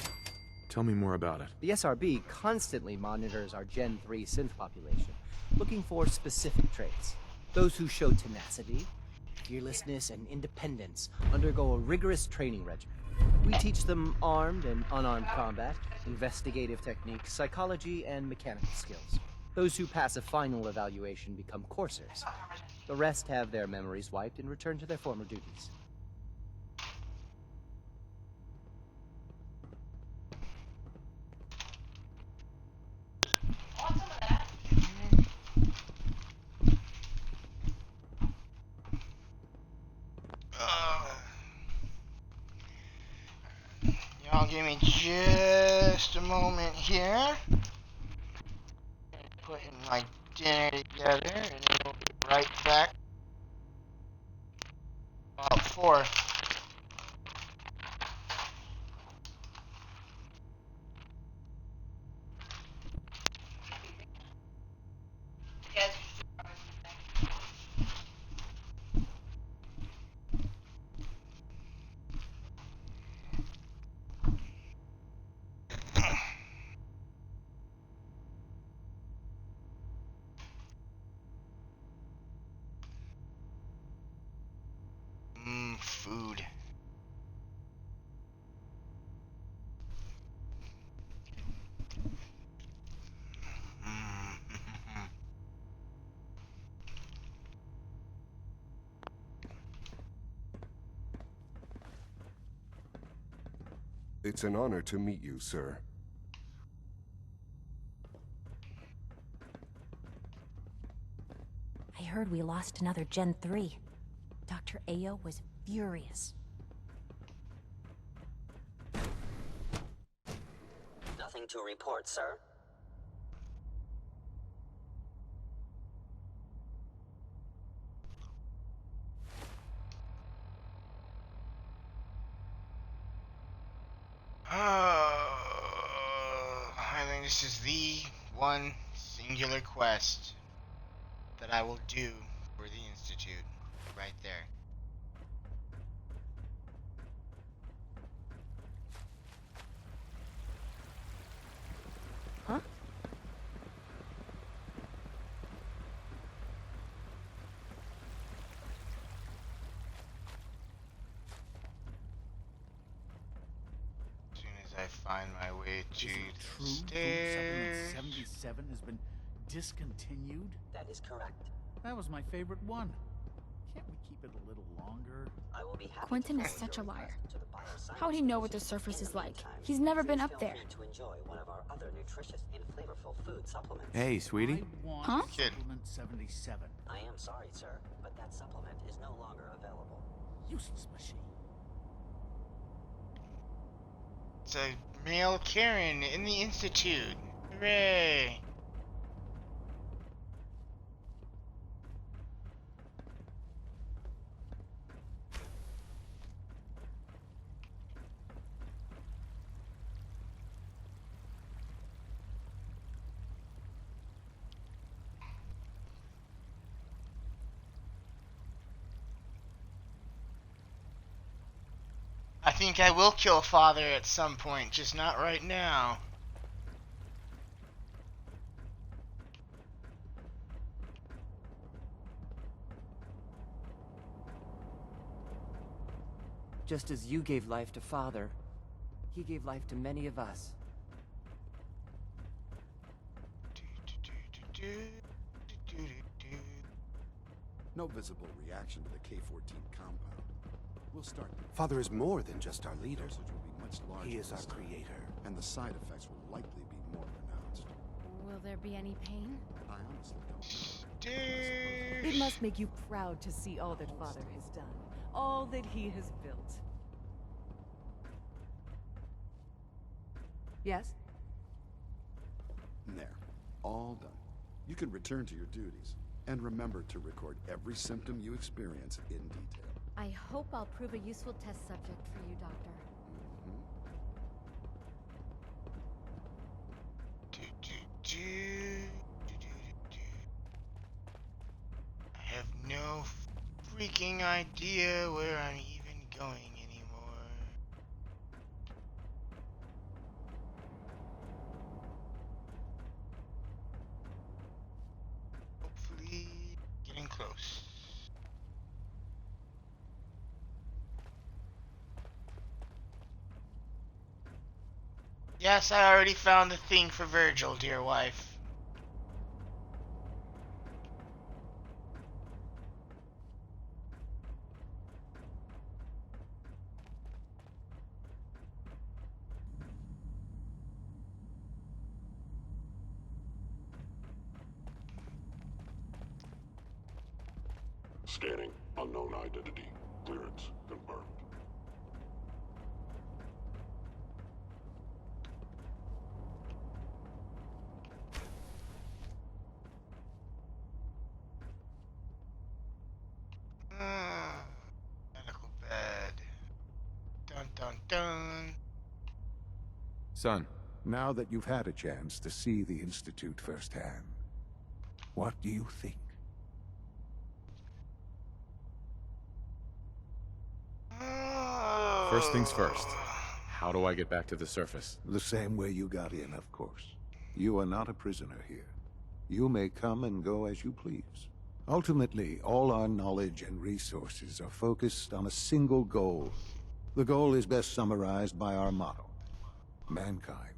Tell me more about it. The SRB constantly monitors our Gen 3 synth population, looking for specific traits. Those who show tenacity, fearlessness, and independence undergo a rigorous training regimen. We teach them armed and unarmed combat, investigative techniques, psychology, and mechanical skills. Those who pass a final evaluation become coursers. The rest have their memories wiped and return to their former duties. Y'all give me just a moment here. Putting my dinner together, and then we'll be right back. About 4. It's an honor to meet you, sir. I heard we lost another Gen 3. Dr. Ayo was furious. Nothing to report, sir. I think this is the one singular quest that I will do for the Institute. Right there. Huh? As soon as I find my way to the True, stairs. Supplement 77 has been discontinued? That is correct. That was my favorite one. Can't we keep it a little longer? I will be happy Quentin is such a liar. How'd he know what the surface is like? He's never been up there. to enjoy one of our other nutritious and flavorful food supplements. Hey, sweetie. Huh? Supplement 77. I am sorry, sir, but that supplement is no longer available. Useless machine. It's a male Karen in the Institute. Hooray! I think I will kill Father at some point, just not right now. Just as you gave life to Father, he gave life to many of us. No visible reaction to the K-14 compound. We'll start. Father is more than just our leader. Dosage will be much larger. He is this our time, creator. and the side effects will likely be more pronounced. Will there be any pain? I honestly don't know. It must make you proud to see all that Father has done. All that he has built. Yes? There. All done. You can return to your duties. And remember to record every symptom you experience in detail. I hope I'll prove a useful test subject for you, Doctor. I have no freaking idea where I'm even going anymore. Hopefully, getting close. Yes, I already found the thing for Virgil, dear wife. Scanning. Unknown identity. Clearance confirmed. Medical bed. Dun dun dun. Son. Now that you've had a chance to see the Institute firsthand, what do you think? First things first. How do I get back to the surface? The same way you got in, of course. You are not a prisoner here. You may come and go as you please. Ultimately, all our knowledge and resources are focused on a single goal. The goal is best summarized by our motto: mankind,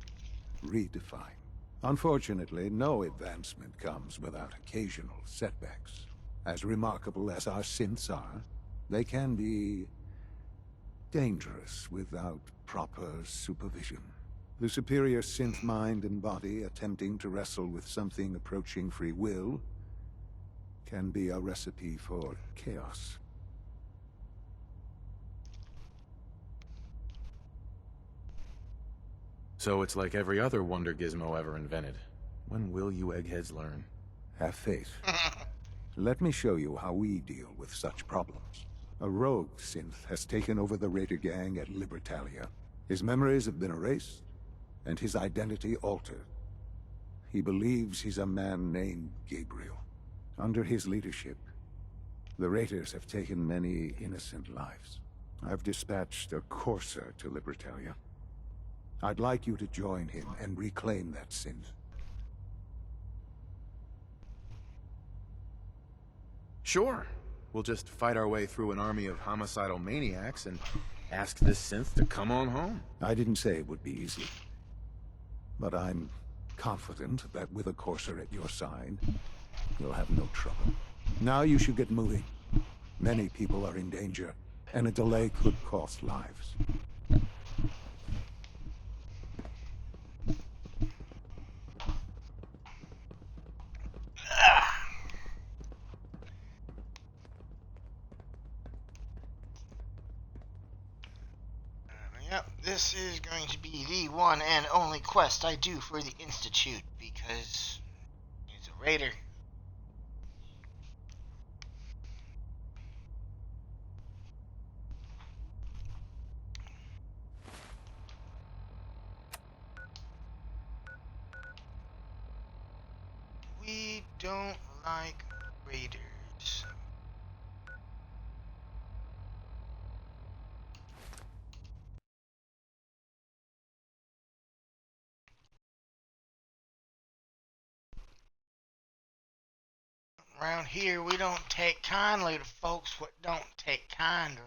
redefined. Unfortunately, no advancement comes without occasional setbacks. As remarkable as our synths are, they can be dangerous without proper supervision. The superior synth mind and body attempting to wrestle with something approaching free will can be a recipe for chaos. So it's like every other wonder gizmo ever invented. When will you eggheads learn? Have faith. Let me show you how we deal with such problems. A rogue synth has taken over the Raider gang at Libertalia. His memories have been erased, and his identity altered. He believes he's a man named Gabriel. Under his leadership, the Raiders have taken many innocent lives. I've dispatched a Courser to Libertalia. I'd like you to join him and reclaim that synth. Sure. We'll just fight our way through an army of homicidal maniacs and ask this synth to come on home. I didn't say it would be easy. But I'm confident that with a Courser at your side, you'll have no trouble. Now you should get moving. Many people are in danger, and a delay could cost lives. Yep, this is going to be the one and only quest I do for the Institute, because he's a raider. We don't like raiders. Around here, we don't take kindly to folks what don't take kindly.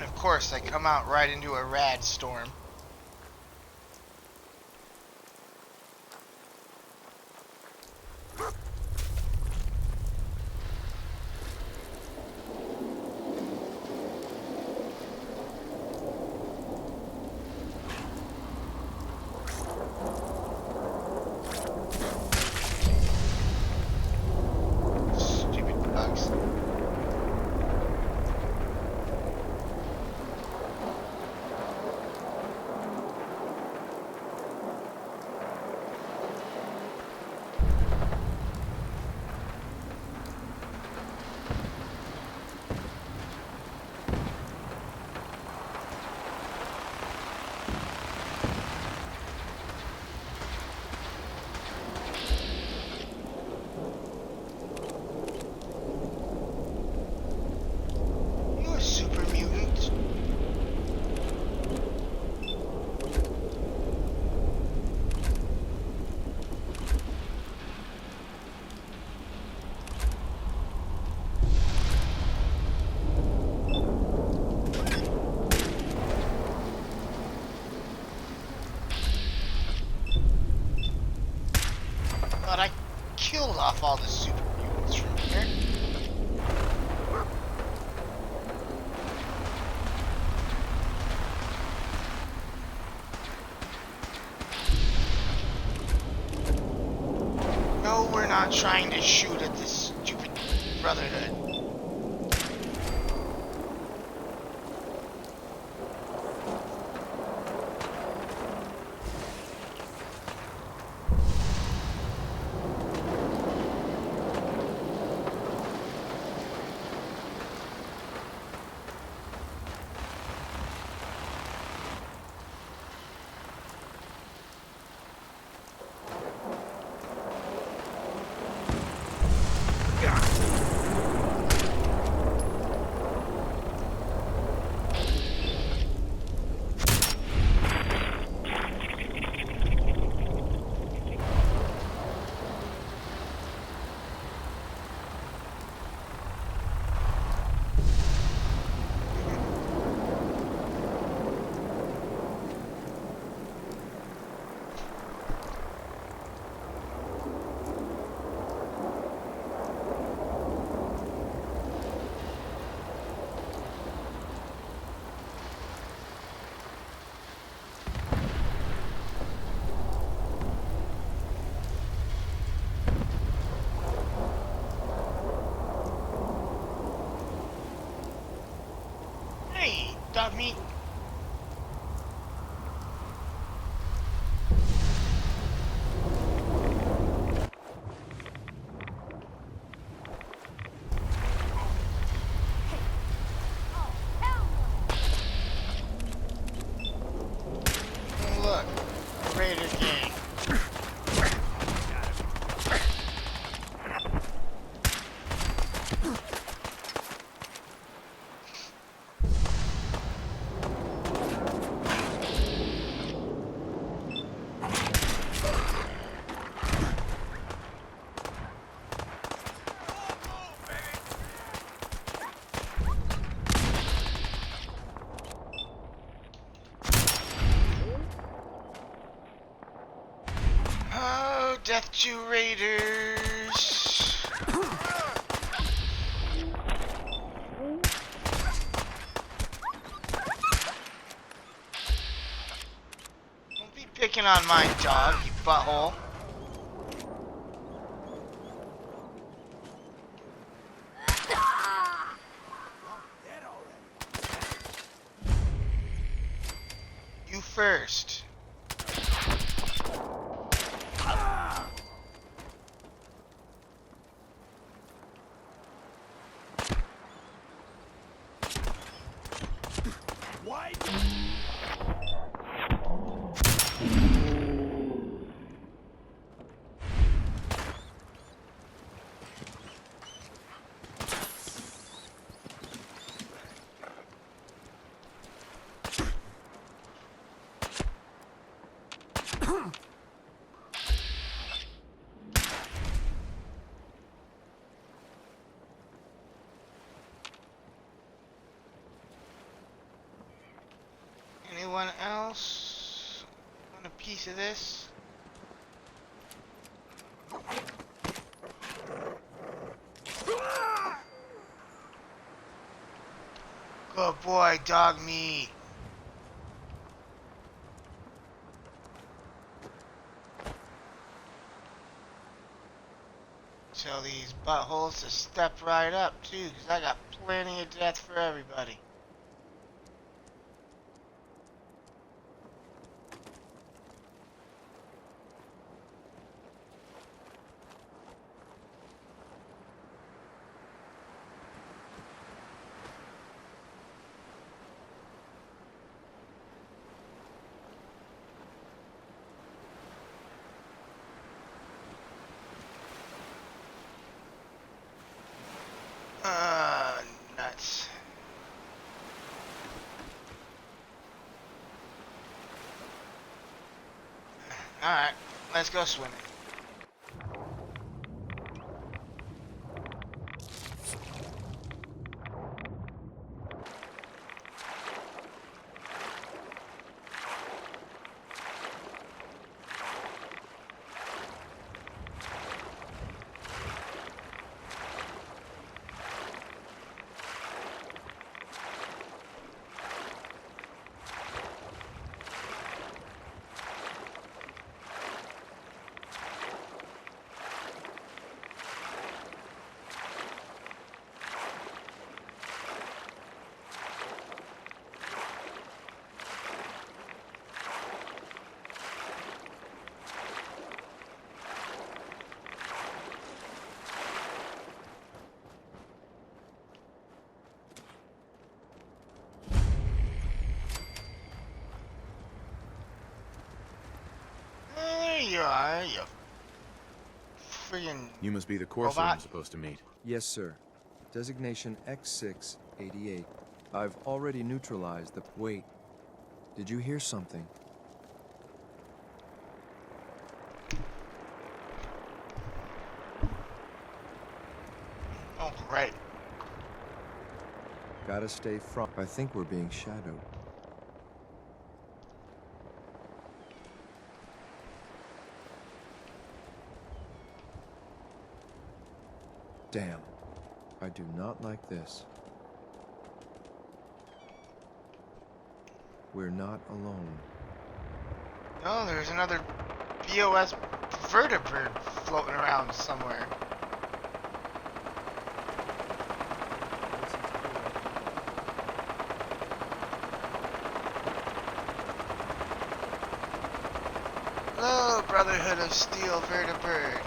Of course, I come out right into a rad storm. Stupid bugs. Killed off all the super mutants from here. No, we're not trying to shoot at this stupid Brotherhood. Dog meat. Look, Raider gang. Oh, Death to Raiders. Don't be picking on my dog, you butthole. You first. Anyone else want a piece of this? Good boy, dog meat. Tell these buttholes to step right up too, because I got plenty of death for everybody. Nuts. Alright, let's go swimming. There you are, you friggin' You must be the courser I'm supposed to meet. Yes, sir. Designation X688. I've already neutralized the... Wait. Did you hear something? Oh, great. Gotta stay front. I think we're being shadowed. Damn. I do not like this. We're not alone. No, there's another BOS vertebrate floating around somewhere. Brotherhood of Steel Vertibird.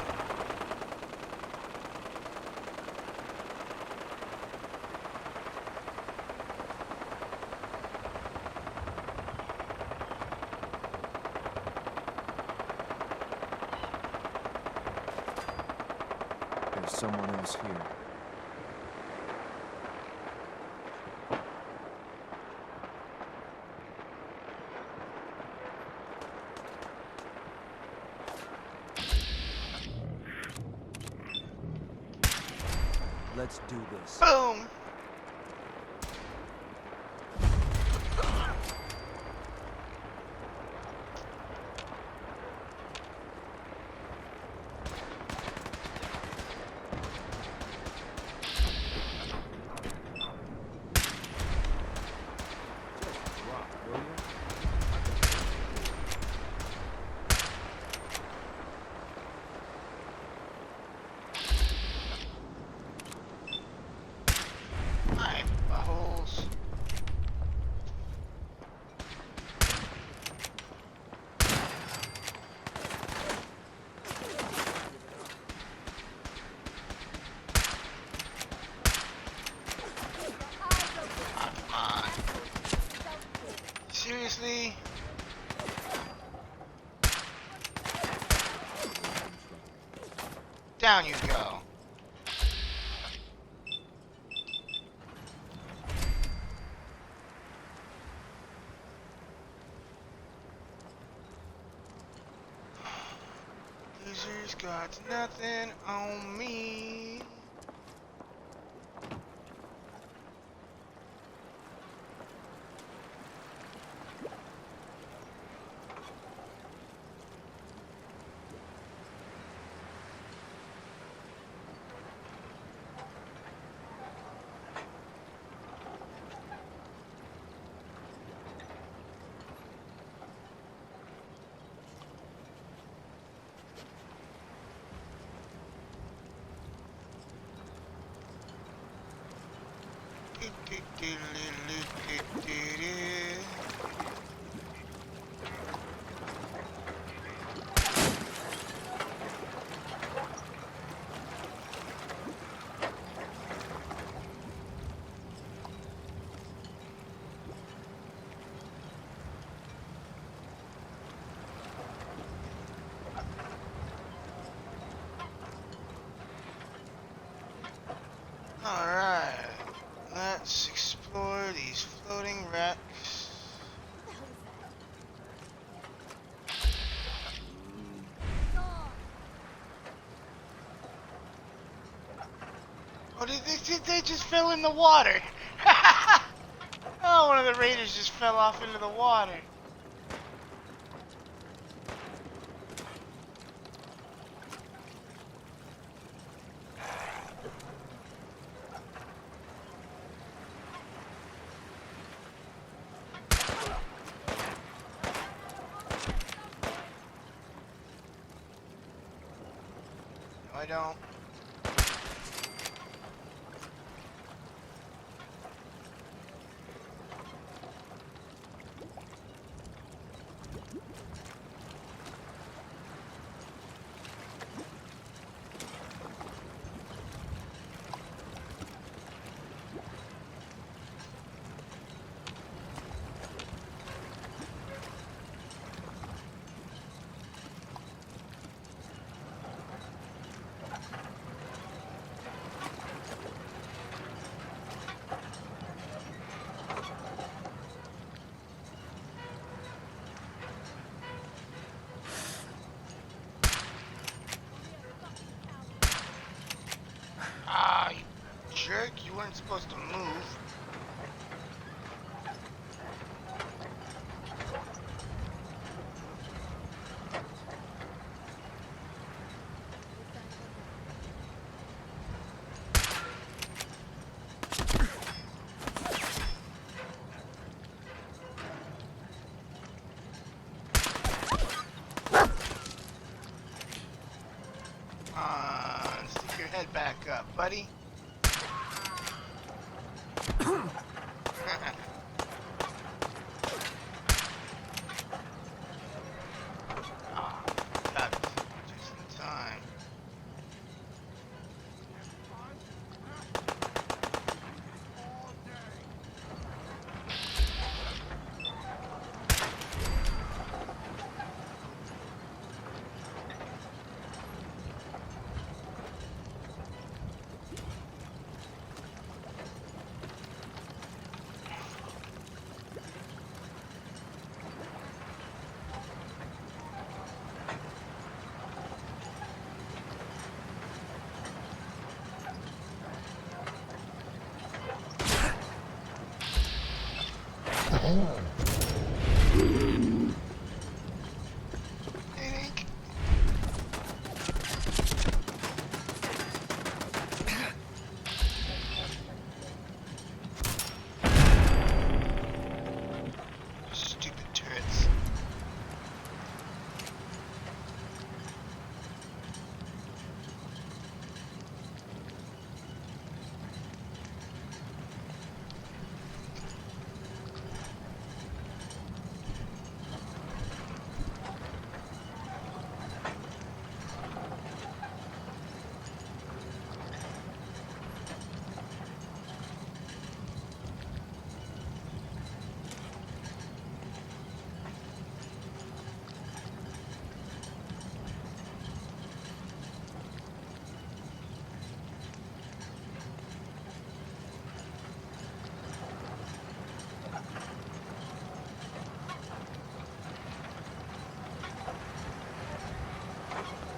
There's someone else here. Let's do this. Boom! My buttholes. Come on. Seriously? Down you go. Loser's got nothing on me. Alright, let's explore these floating wrecks. Oh, they just fell in the water. Oh, one of the raiders just fell off into the water. I don't. Ah, you jerk, you weren't supposed to move. Stick your head back up, buddy. Oh, God Stupid turrets.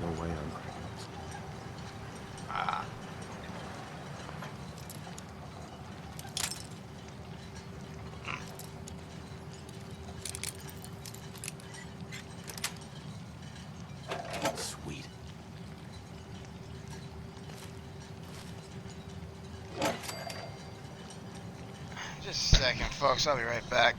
No way I'm... Ah. Sweet. Just a second, folks. I'll be right back.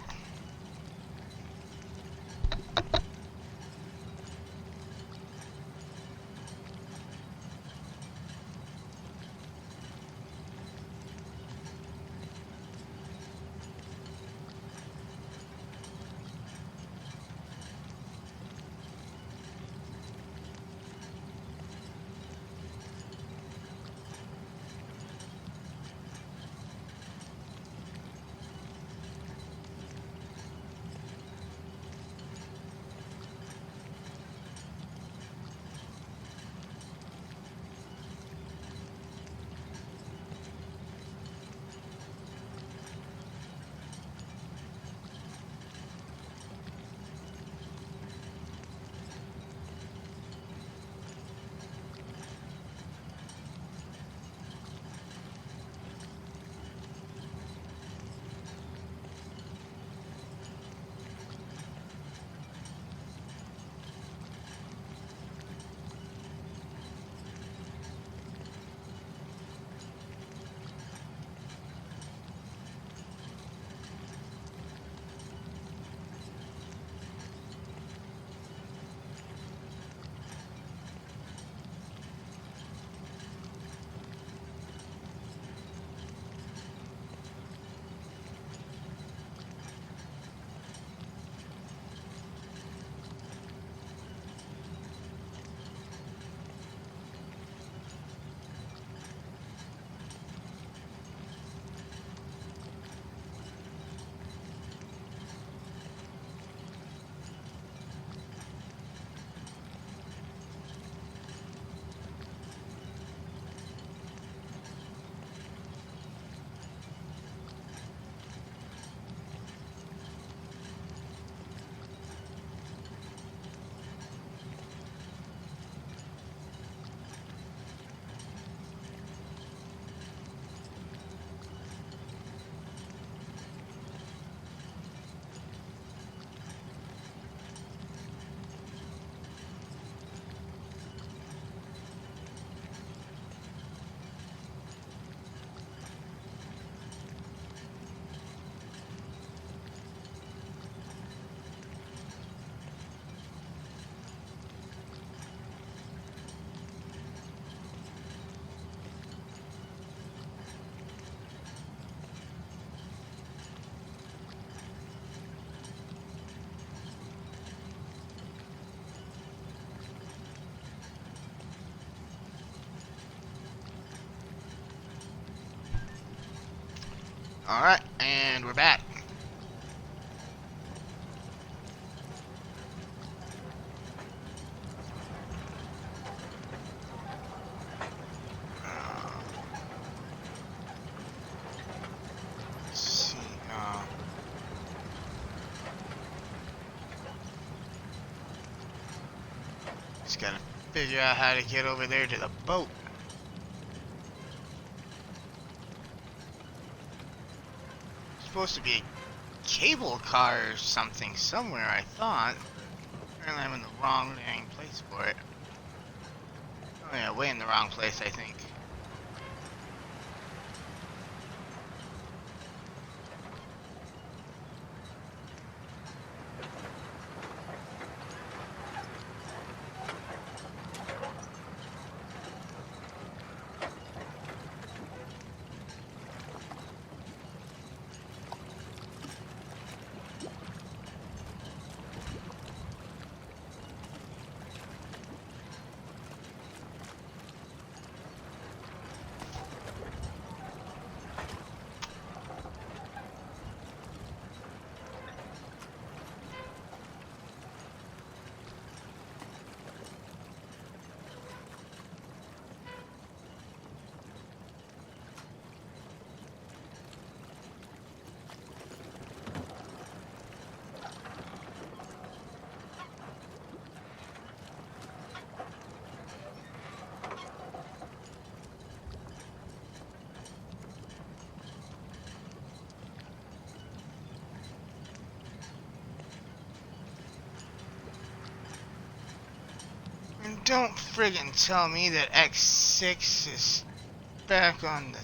Alright, and we're back. Let's see, just gotta figure out how to get over there to the boat. Supposed to be cable car or something somewhere, I thought. Apparently I'm in the wrong dang place for it. Oh yeah, way in the wrong place, I think. And don't friggin' tell me that X6 is back on the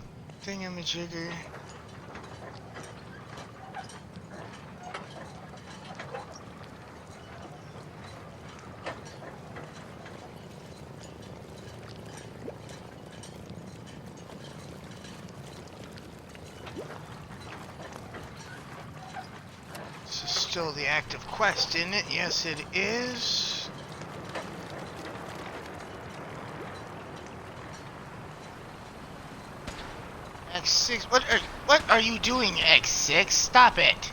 thingamajigger. This is still the active quest, isn't it? Yes, it is. X6, what are you doing, X6? Stop it!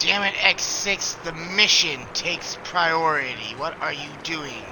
Damn it, X6, the mission takes priority. What are you doing?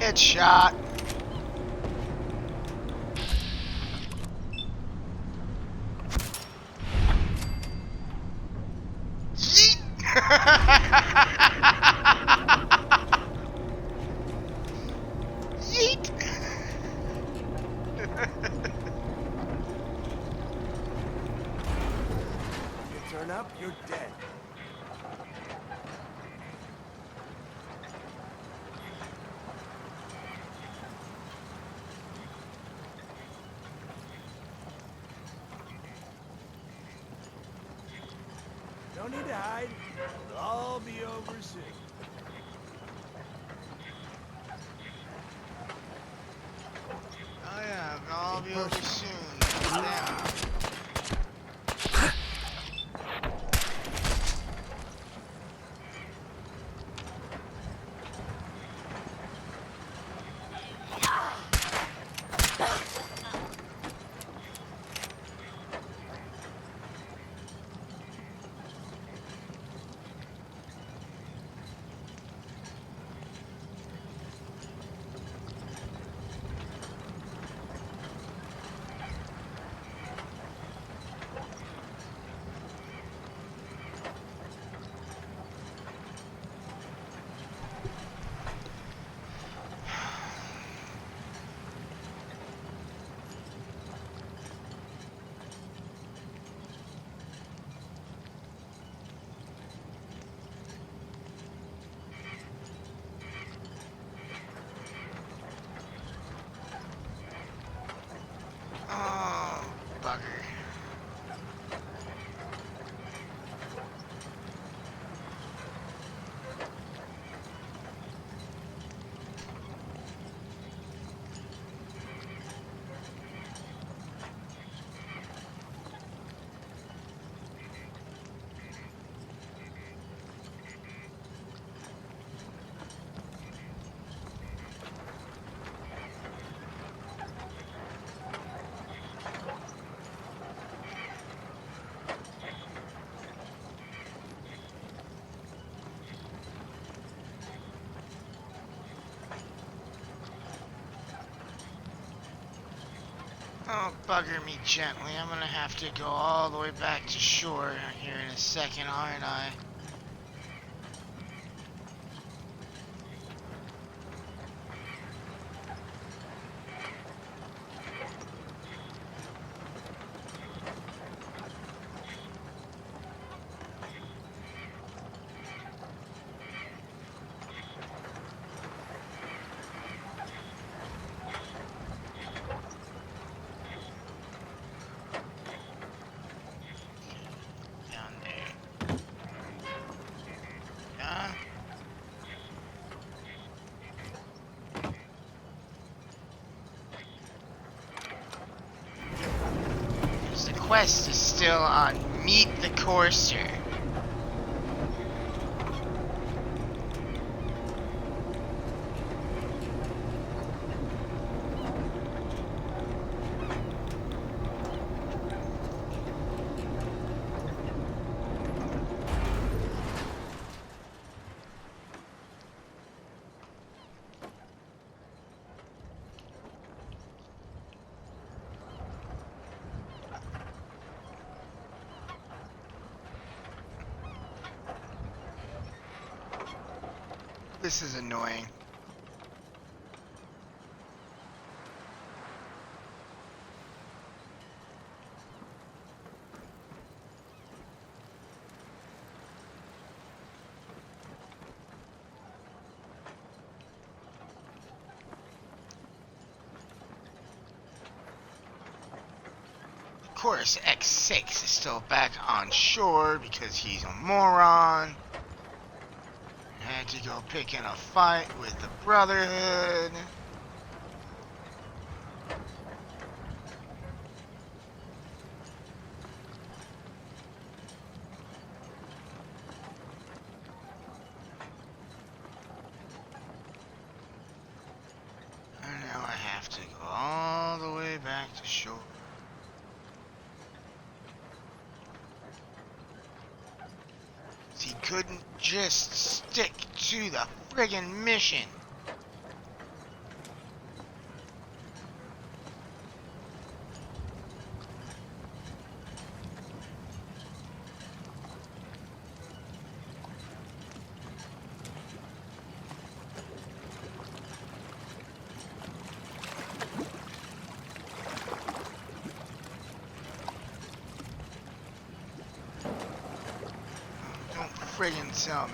Get shot. Yeet. Yeet. You turn up, you're dead. Don't need to hide. It'll all be over soon. Oh yeah, I'll be over soon. Yeah. Oh, bugger. Oh, bugger me gently. I'm gonna have to go all the way back to shore here in a second, aren't I? Down there. Yeah. The quest is still on Meet the Courser. This is annoying. Of course, X6 is still back on shore because he's a moron. Had to go pick in a fight with the Brotherhood. And now I have to go all the way back to shore. He couldn't just stick to the friggin' mission. friggin' tell me.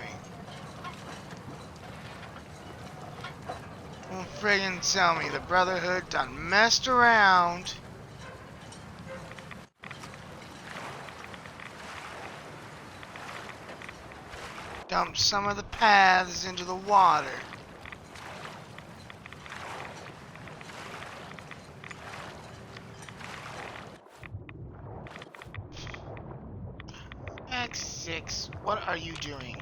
Don't friggin' tell me the Brotherhood done messed around. Dumped some of the paths into the water. X6, what are you doing?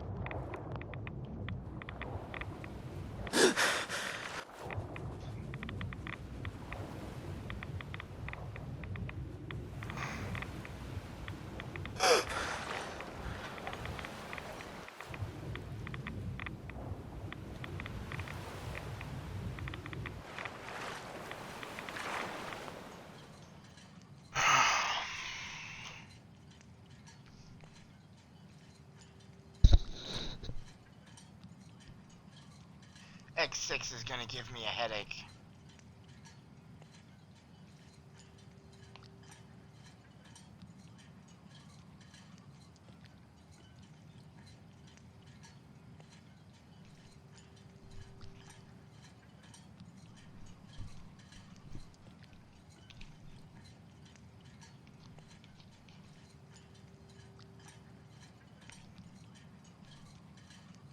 X6 is gonna give me a headache.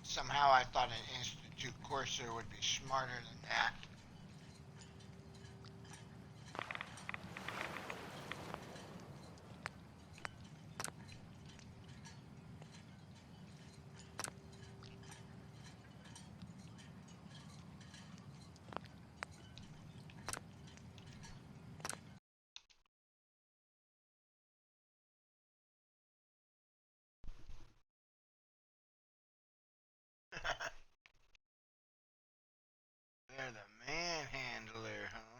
Somehow I thought an Institute Courser would be smarter than that. They're the manhandler, huh?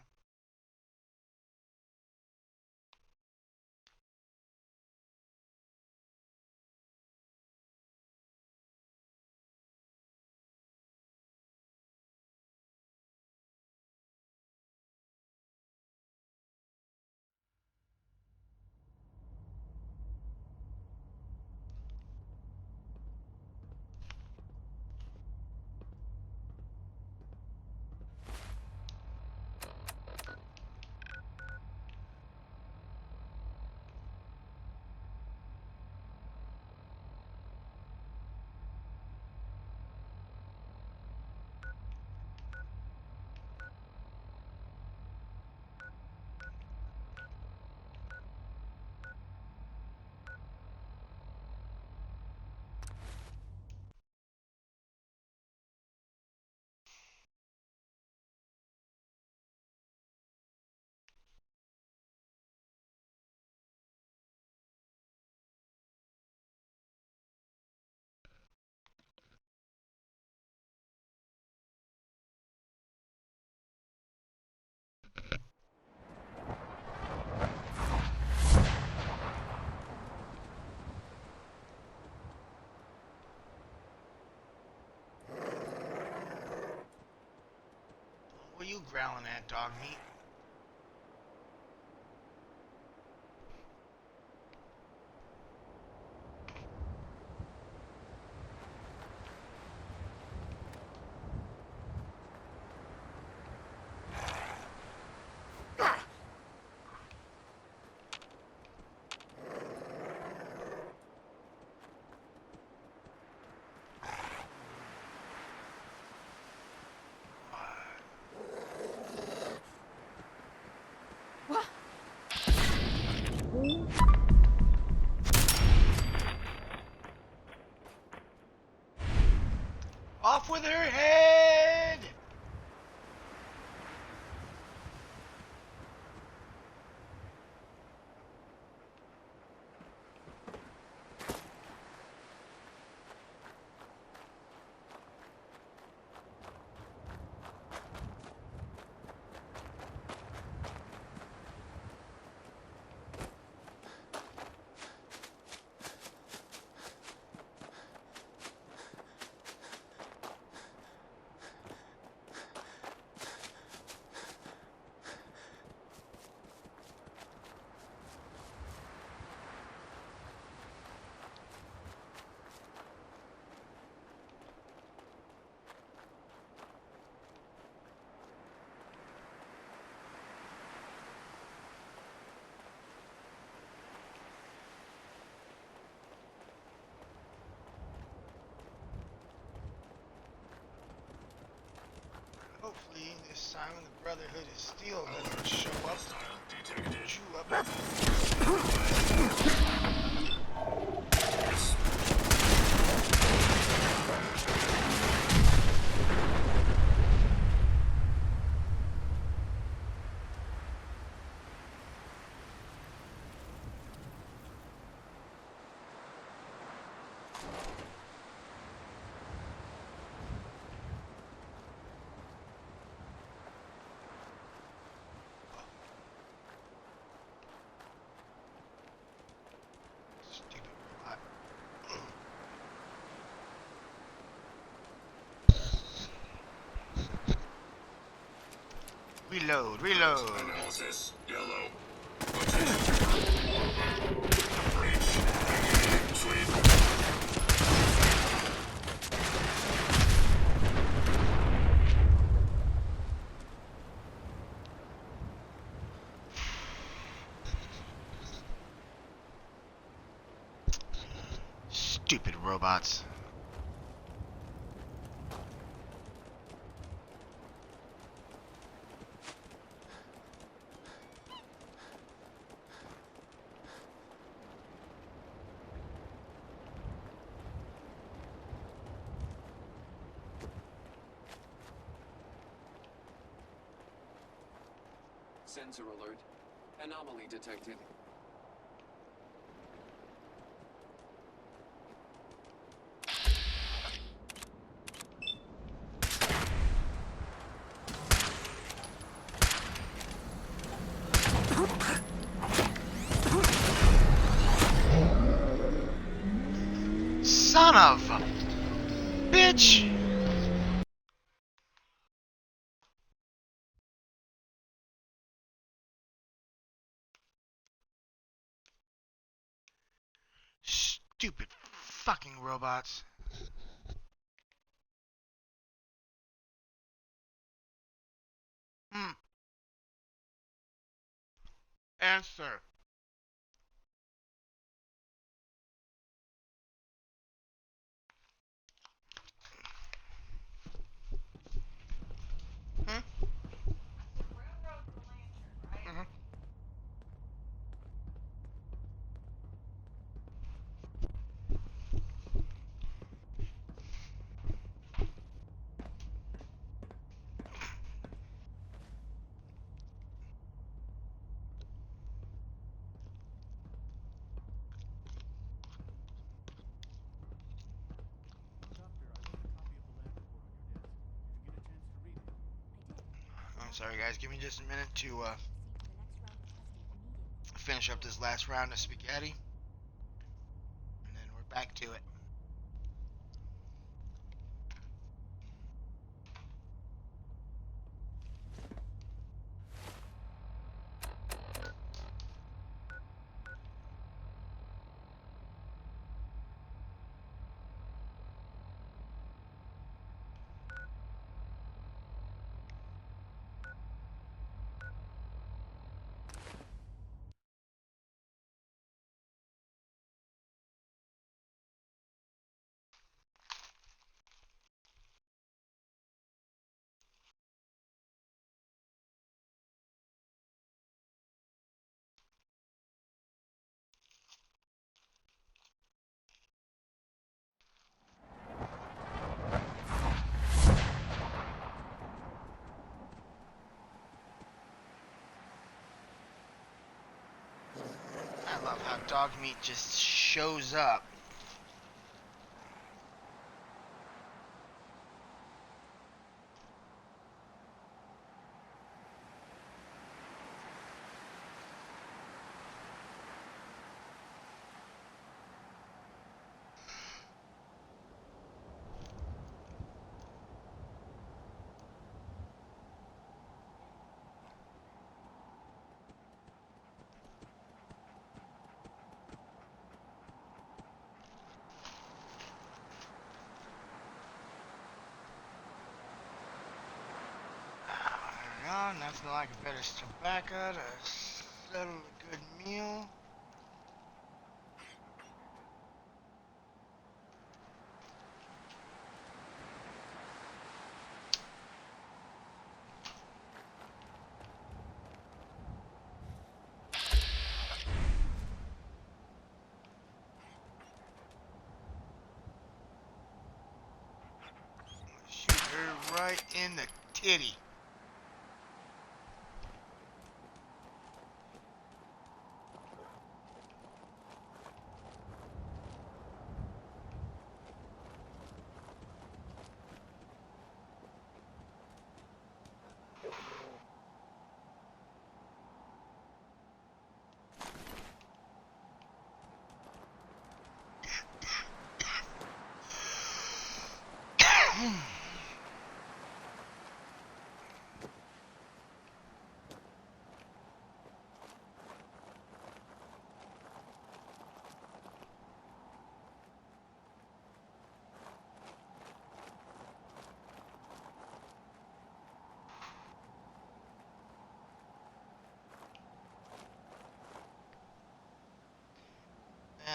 What are you growling at, dog meat? Simon the Brotherhood of Steel doesn't show up to chew up. Reload, reload. Analysis, yellow. Stupid robots. Sensor alert. Anomaly detected. Son of a bitch! Stupid fucking robots. Answer. I'm sorry guys, give me just a minute to finish up this last round of spaghetti, and then we're back to it. I love how dog meat just shows up. Nothing like a better tobacco to settle a good meal. right in the titty.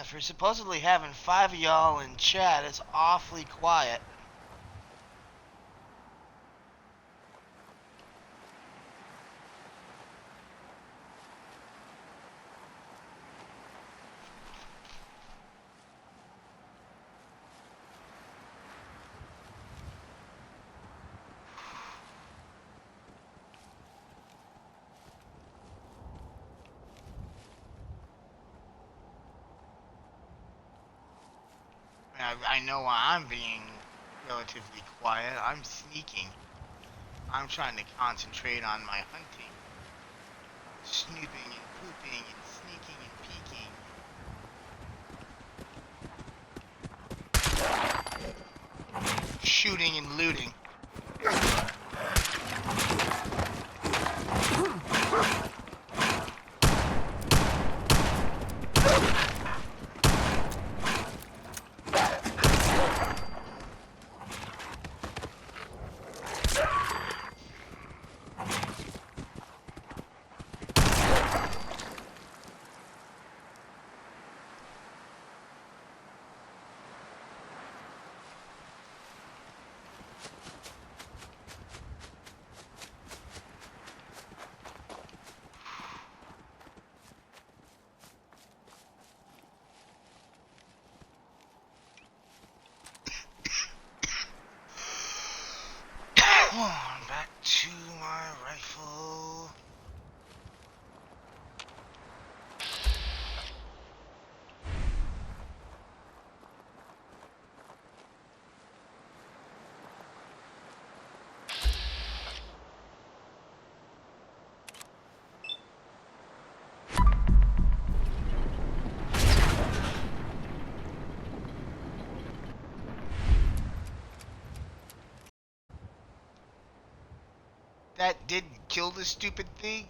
For supposedly having 5 of y'all in chat, it's awfully quiet. I know why I'm being relatively quiet. I'm sneaking. I'm trying to concentrate on my hunting. Snooping and pooping and sneaking and peeking. Shooting and looting. Back to my rifle. That didn't kill the stupid thing.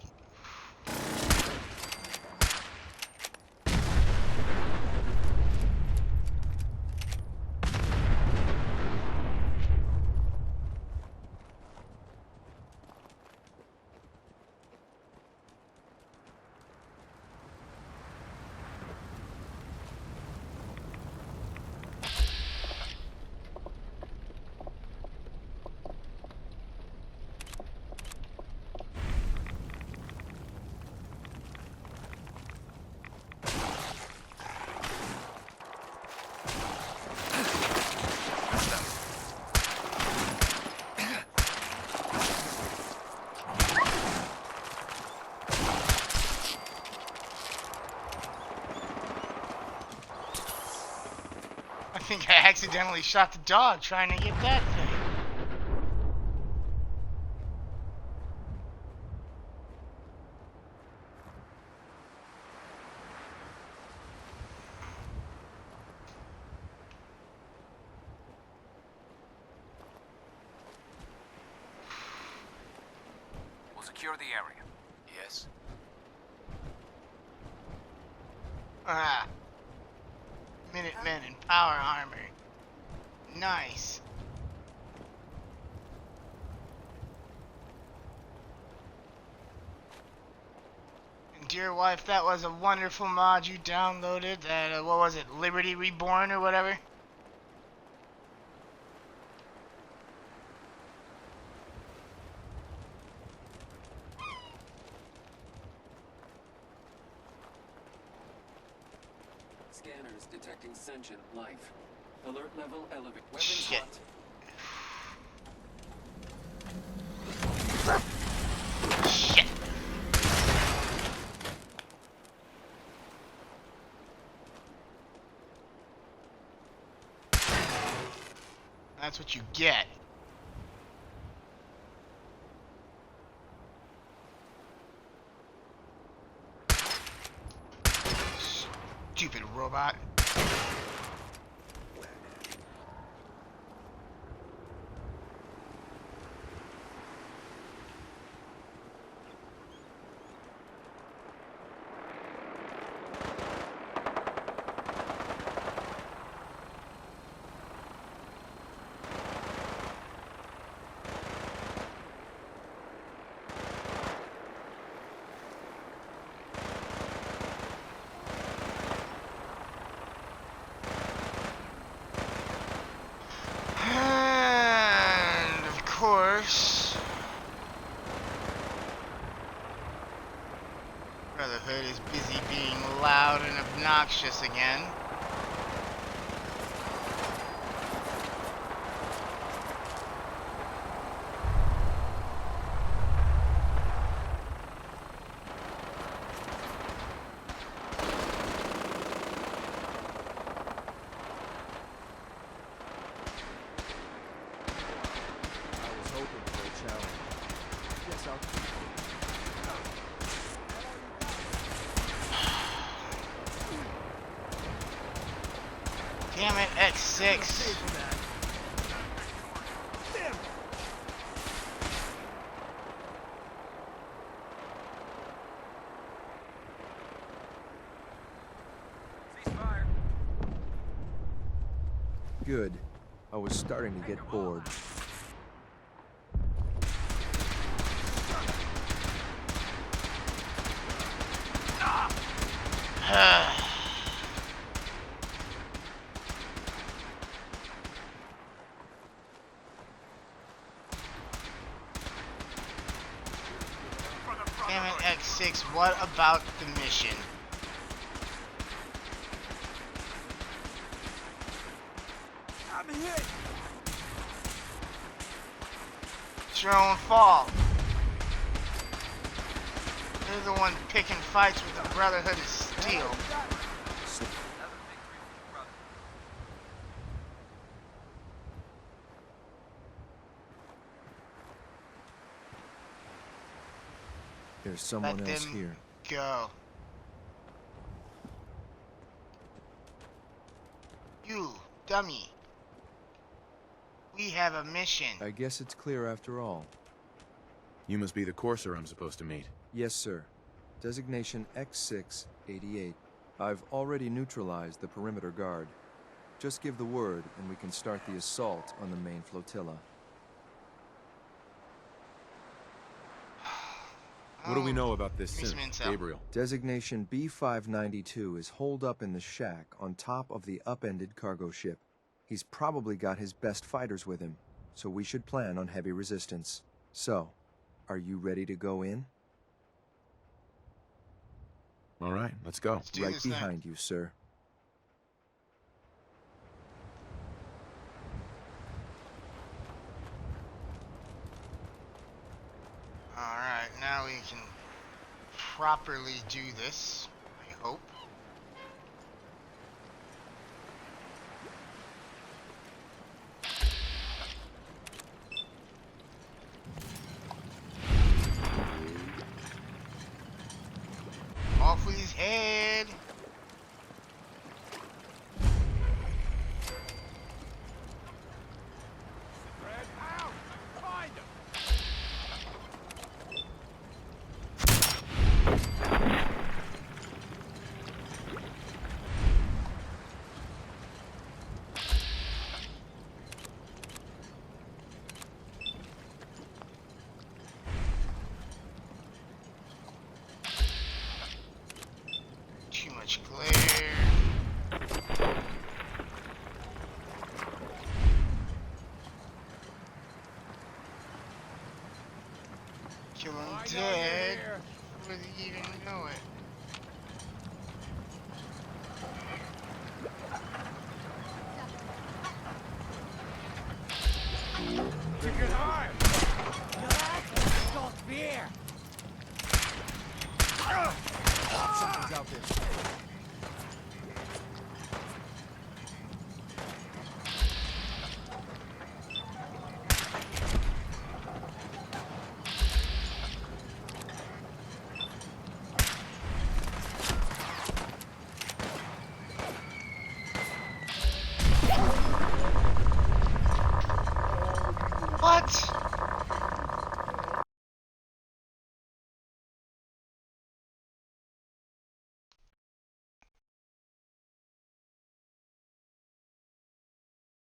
I think I accidentally shot the dog trying to get that thing. We'll secure the area. Yes. Ah. Minutemen in power armor. Nice. And dear wife, that was a wonderful mod you downloaded. That, what was it, Liberty Reborn or whatever? Scanners detecting sentient life. Alert level elevated. Weapons Shit. hot. That's what you get. Stupid robot. Brotherhood is busy being loud and obnoxious again. Damn it, X6. Good. I was starting to get bored. Damn it, X6, what about the mission? I'm hit. It's your own fault. You're the one picking fights with the Brotherhood of Steel. There's someone Let else them here. Go. You, dummy. We have a mission. I guess it's clear after all. You must be the Courser I'm supposed to meet. Yes, sir. Designation X688. I've already neutralized the perimeter guard. Just give the word, and we can start the assault on the main flotilla. What do we know about this synth, Gabriel? Designation B592 is holed up in the shack on top of the upended cargo ship. He's probably got his best fighters with him, so we should plan on heavy resistance. So, are you ready to go in? All right, let's go. Right behind you, sir. Alright, now we can properly do this, I hope. Off with his head. Too much glare. Kill him dead. Whether you even know it. Chicken heart. Stop here. Something's out there.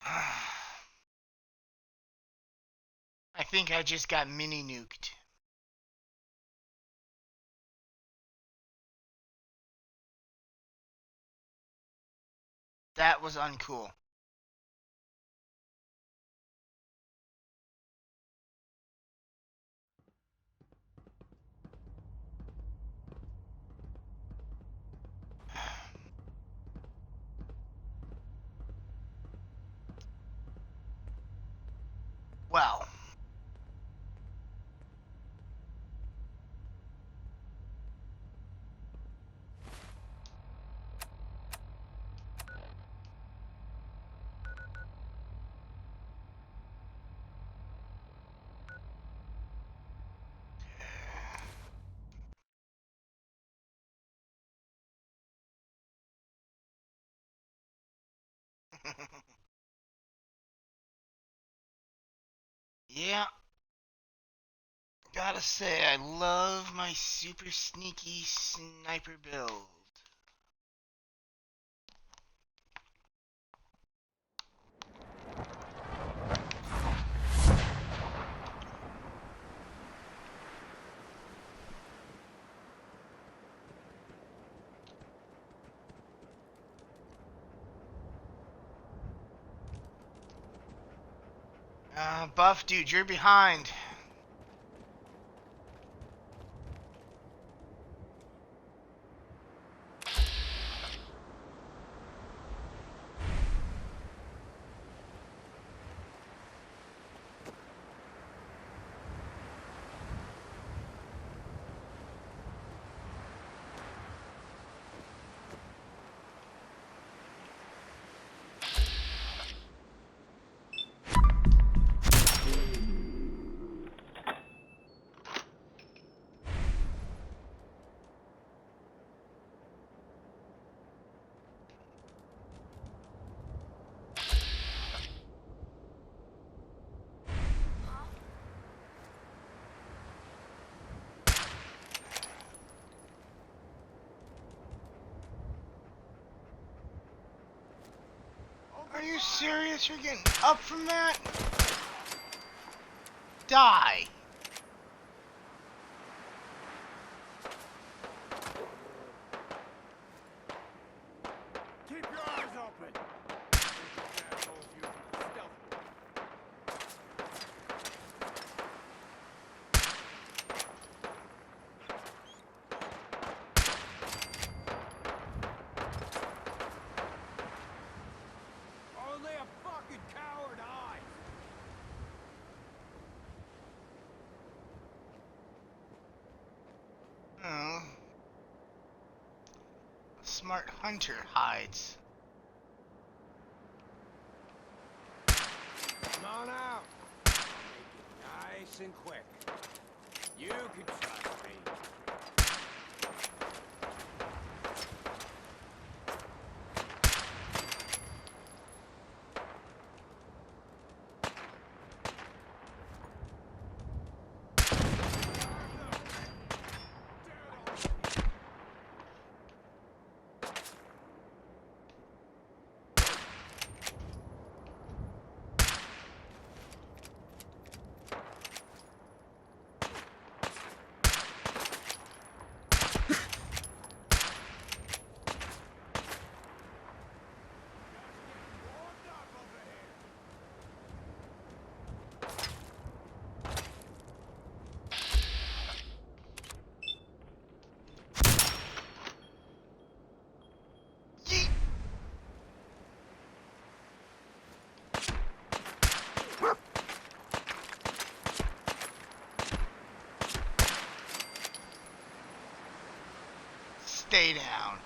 I think I just got mini nuked. That was uncool. Well. Yeah. Gotta say, I love my super sneaky sniper build. Buff dude, you're behind. Are you serious? You're getting up from that? Die. Keep your eyes open. Only a fucking coward hides. Oh. A smart hunter hides. Come on out. Make it nice and quick. You can trust me. Stay down.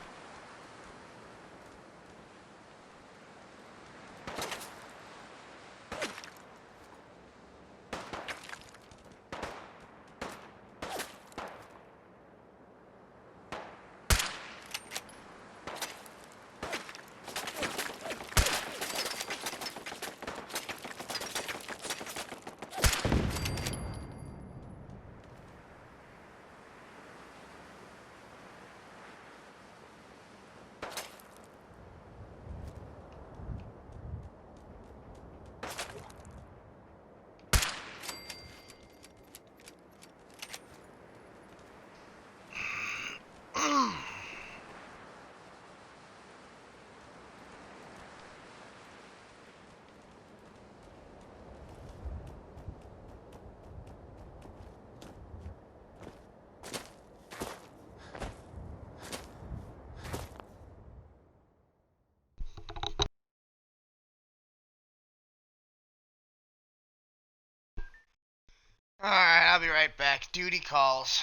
I'll be right back. Duty calls.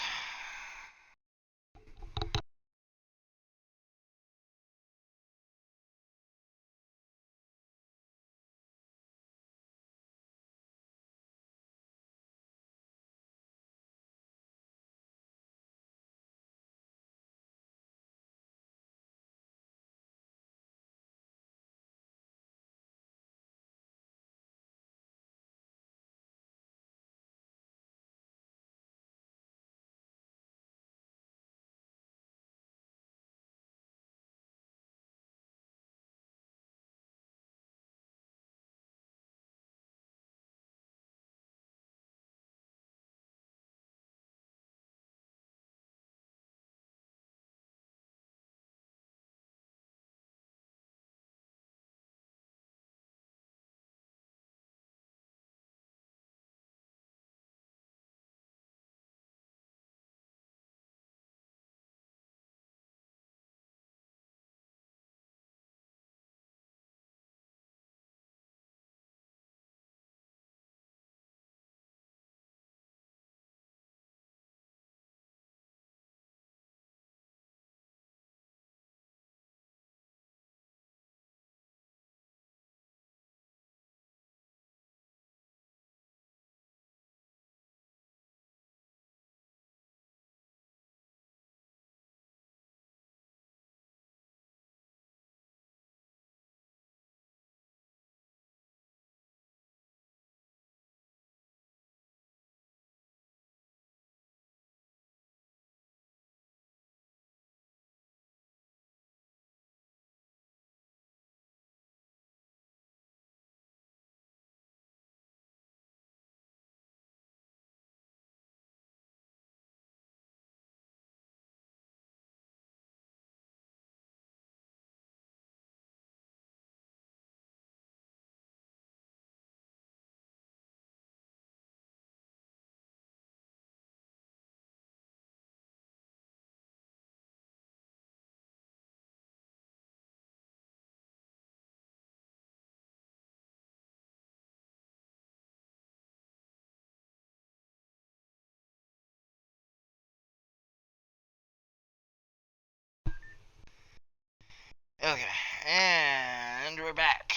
Okay, and we're back.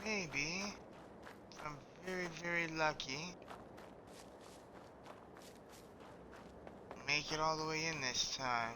Maybe, if I'm very, very lucky, make it all the way in this time.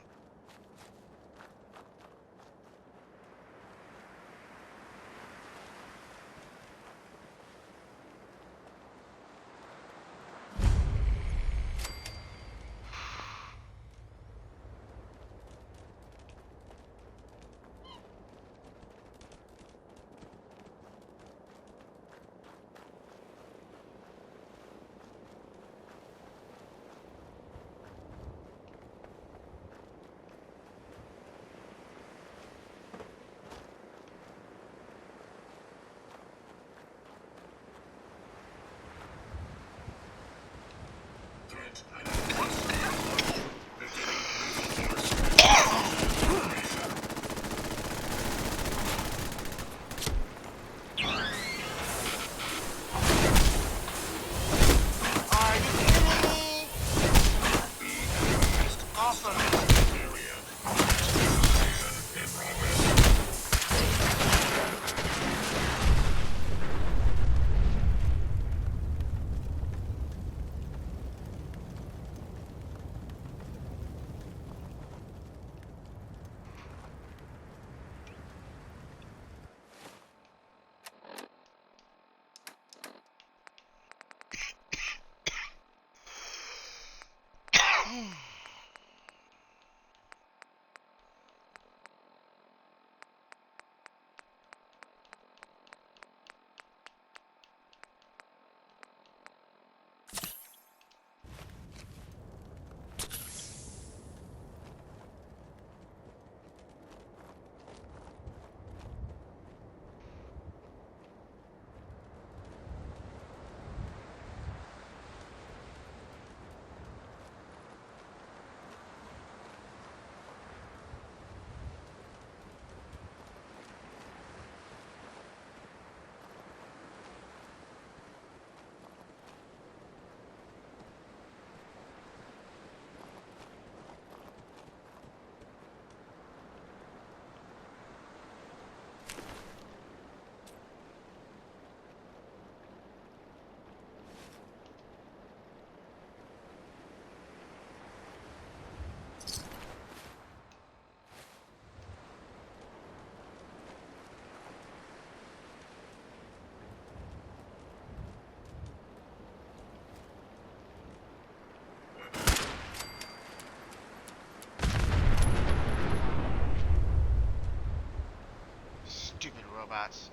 robots.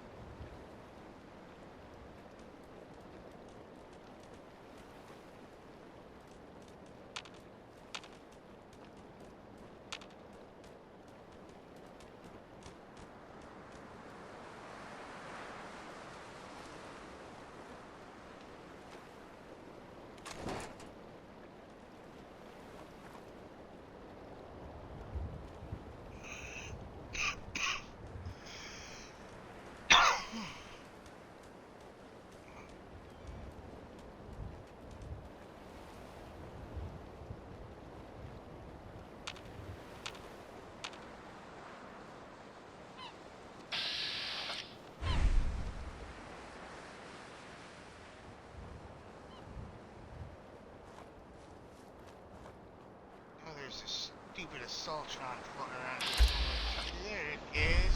Oh, there's this stupid Assaultron floating around here somewhere. There it is.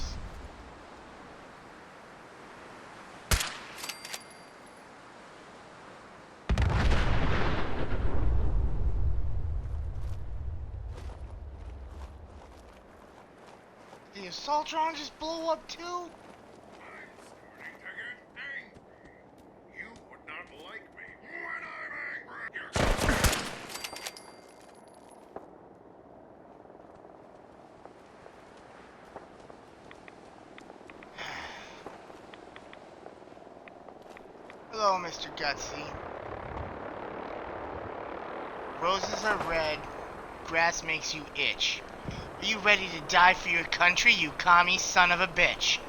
Did the Assaultron just blow up too? You would not like me when I'm angry. Hello, Mr. Gutsy. Roses are red, grass makes you itch. Are you ready to die for your country, you commie son of a bitch?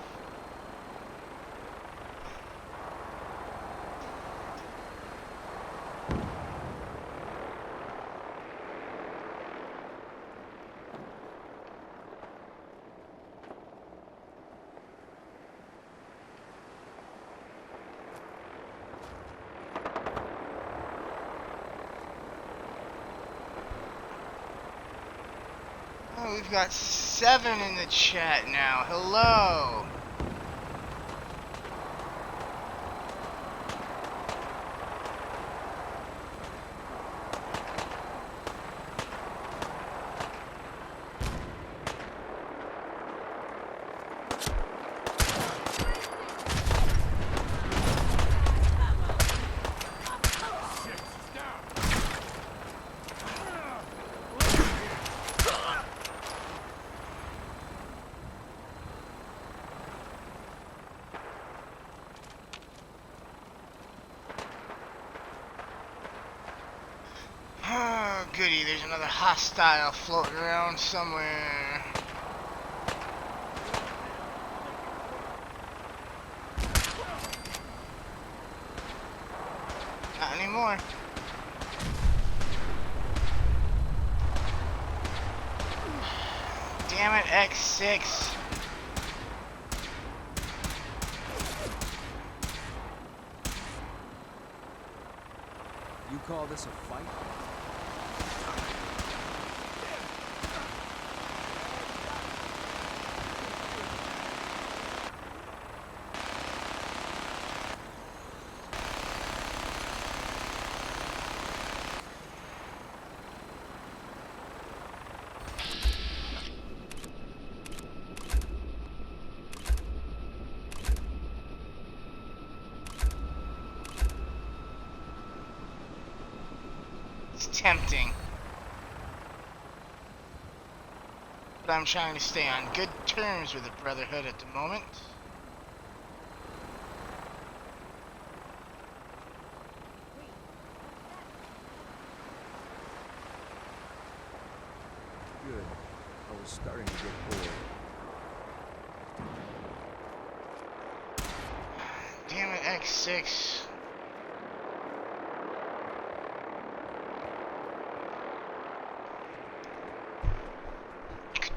Oh, we've got 7 in the chat now. Hello. Oh, goody, there's another hostile floating around somewhere. Not anymore. Damn it, X6. You call this a fight? It's tempting. But I'm trying to stay on good terms with the Brotherhood at the moment. Good. I was starting to get bored. Damn it, X6.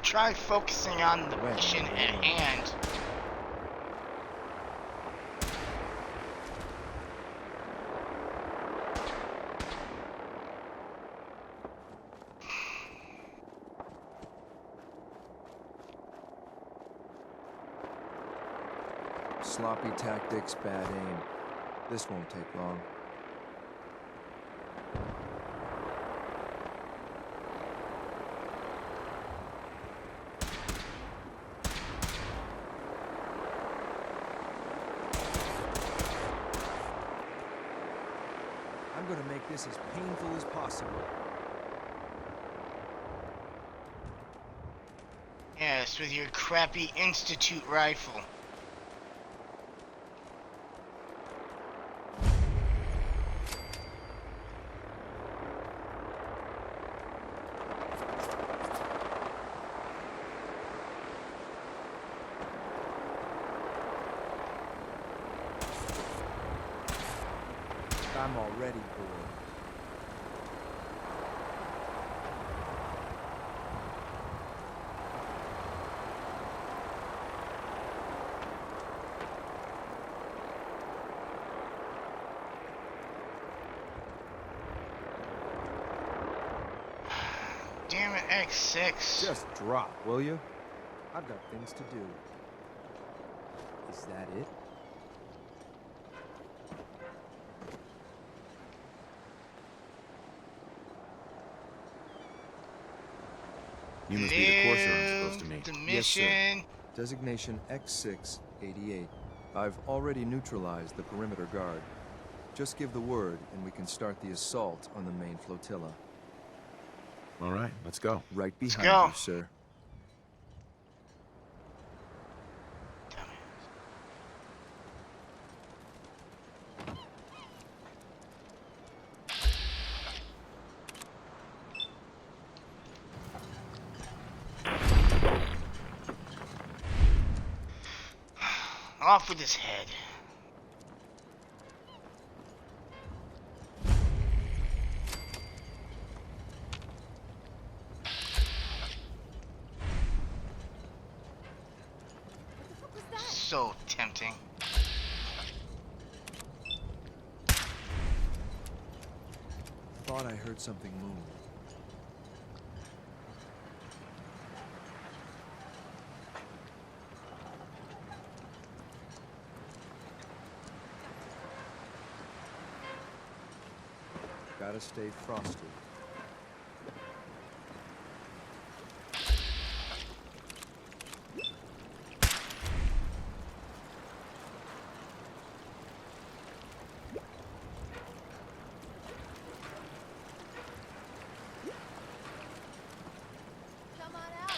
Try focusing on the mission at hand. Sloppy tactics, bad aim. This won't take long. gonna make this as painful as possible. Yes, with your crappy Institute rifle. I'm already bored. Damn it, X6. Just drop, will you? I've got things to do. Is that it? You must be the Courser I'm supposed to meet. The Yes, sir. mission. Designation X688. I've already neutralized the perimeter guard. Just give the word, and we can start the assault on the main flotilla. All right, let's go. Right behind go. you, sir. Off with his head. So tempting. Thought I heard something move. Gotta stay frosty. Come on out.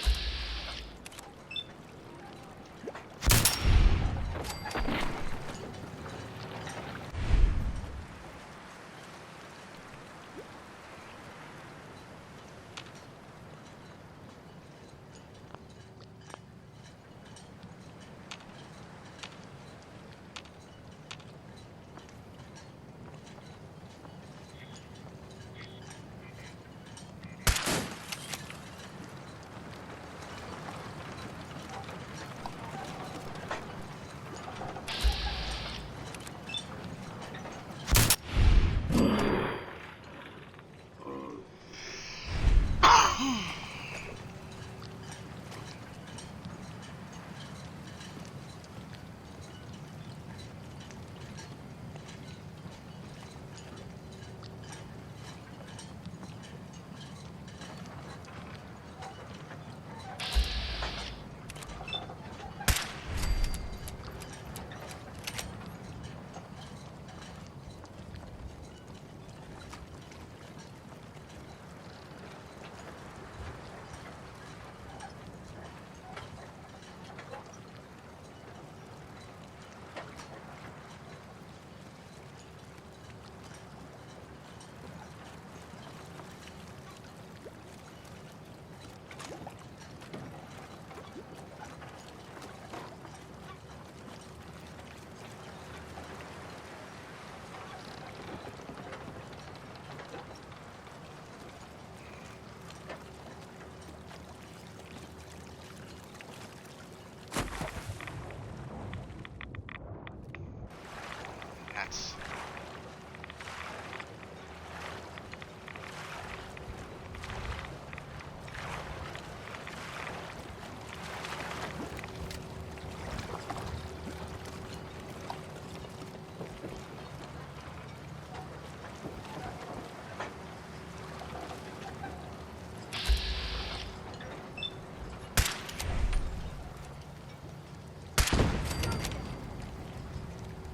Nuts.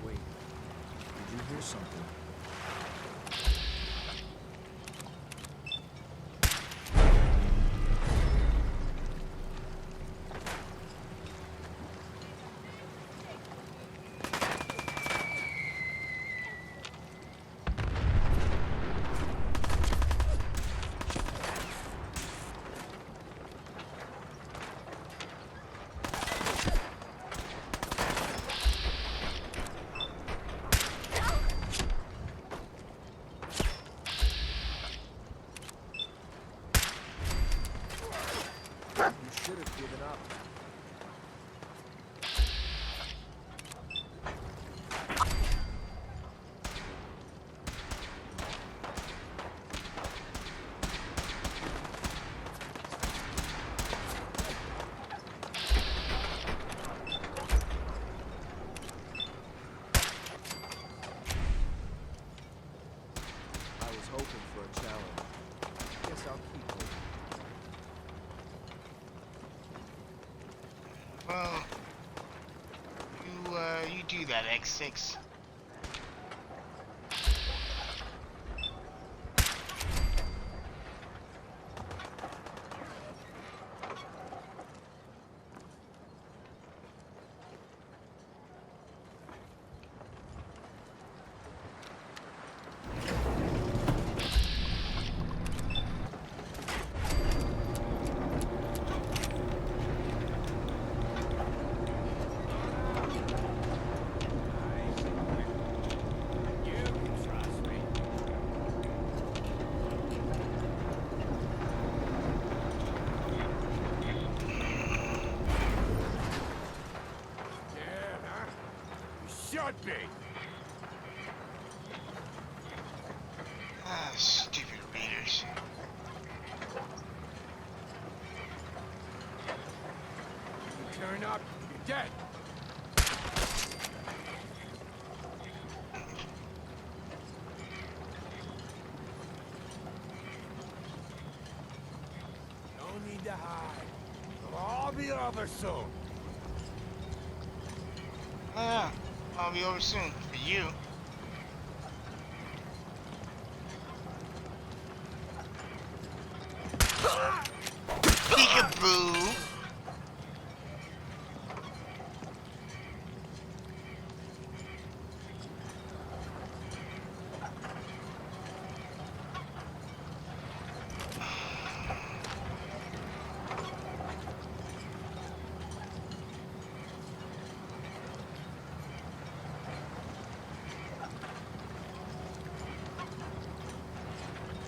Wait, did you hear something? Well, you do that, X6. Should be. Ah, stupid readers. You turn up, you're dead. No need to hide. We'll all be over soon. Oh, yeah. I'll be over soon. For you. Peekaboo.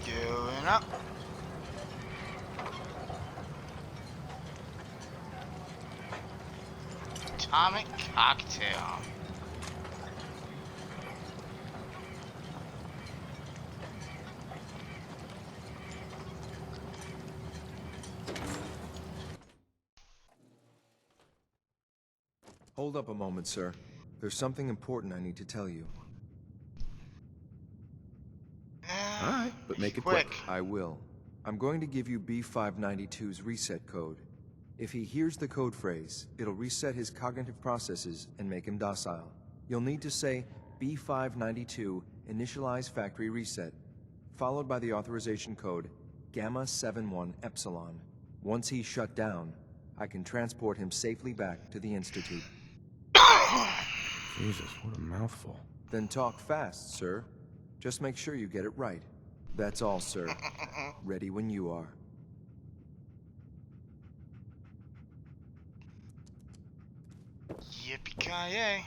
Going up. Atomic cocktail. Hold up a moment, sir. There's something important I need to tell you. Alright, but make it quick. I will. I'm going to give you B592's reset code. If he hears the code phrase, it'll reset his cognitive processes and make him docile. You'll need to say B592 initialize factory reset, followed by the authorization code Gamma 71 Epsilon. Once he's shut down, I can transport him safely back to the Institute. Jesus, what a mouthful. Then talk fast, sir. Just make sure you get it right. That's all, sir. Ready when you are. Yippee-ki-yay.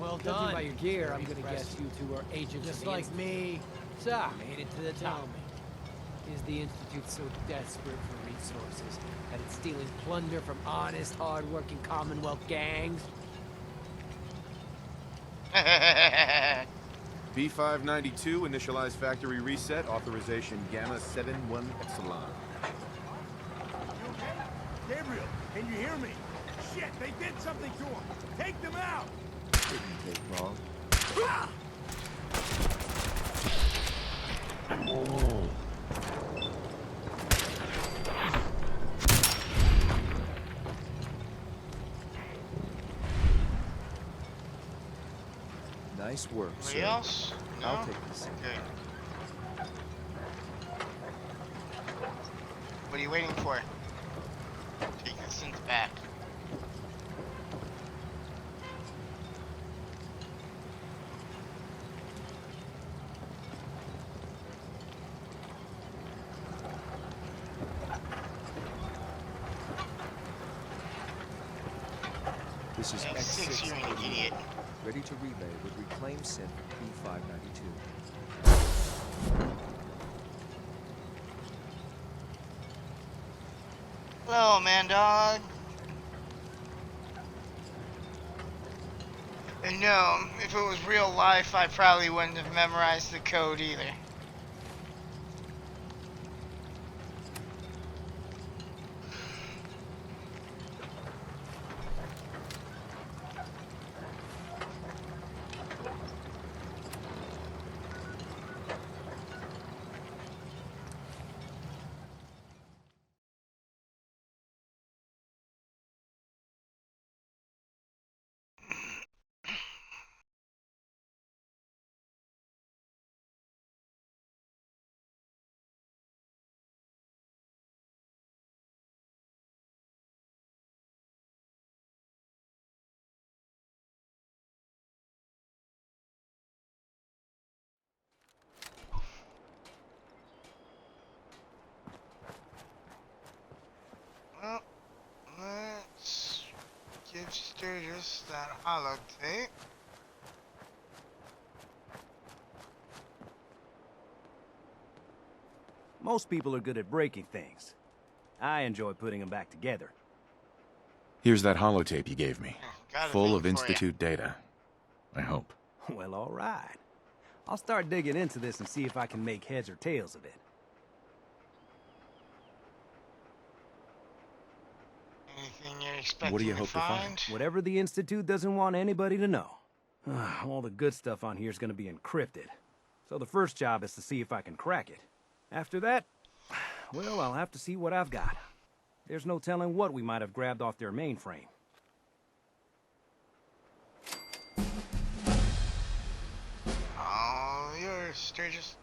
Well done. Judging by your gear, I'm gonna guess you two are agents just like me. So, made it to the top. Tell me, is the Institute so desperate for resources that it's stealing plunder from honest, hard-working Commonwealth gangs? B592, initialize factory reset, authorization Gamma 71 Epsilon. Gabriel, can you hear me? Shit, they did something to him. Take them out. Didn't take long. Oh. Nice work, sir. Anybody else? No? I'll take this. Good. What are you waiting for? Take the synth back. This is X6, you're an idiot. Ready to relay with reclaim synth B592. Hello, man dog. And no, if it was real life, I probably wouldn't have memorized the code either. There's that holotape. Most people are good at breaking things. I enjoy putting them back together. Here's that holotape you gave me. Got a Full thing of for ya. Institute data. I hope. Well, all right. I'll start digging into this and see if I can make heads or tails of it. Anything you're expecting What do you to hope to find? Whatever the Institute doesn't want anybody to know. All the good stuff on here is going to be encrypted. So the first job is to see if I can crack it. After that, well, I'll have to see what I've got. There's no telling what we might have grabbed off their mainframe. All yours, Sturgis.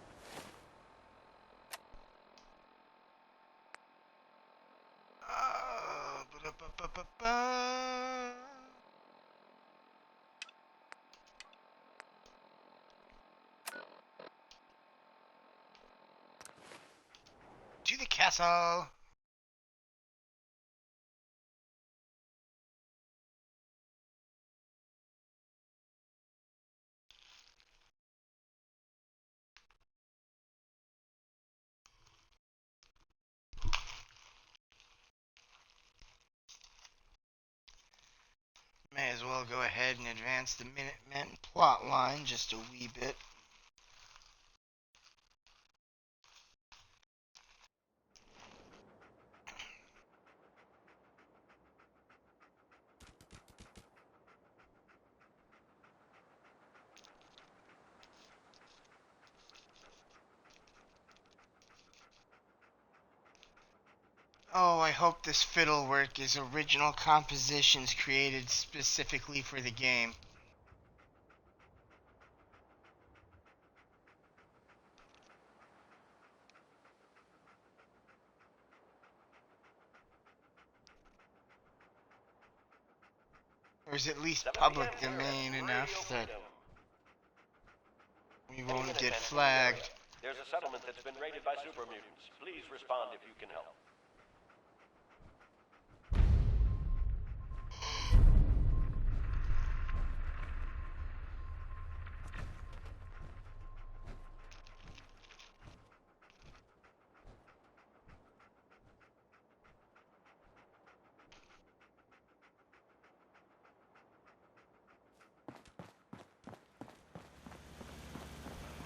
Ba-da-ba-ba-ba-ba. To the castle. May as well go ahead and advance the Minutemen plot line just a wee bit. Oh, I hope this fiddle work is original compositions created specifically for the game. Or is at least public domain enough that we won't get flagged. There's a settlement that's been raided by super mutants. Please respond if you can help.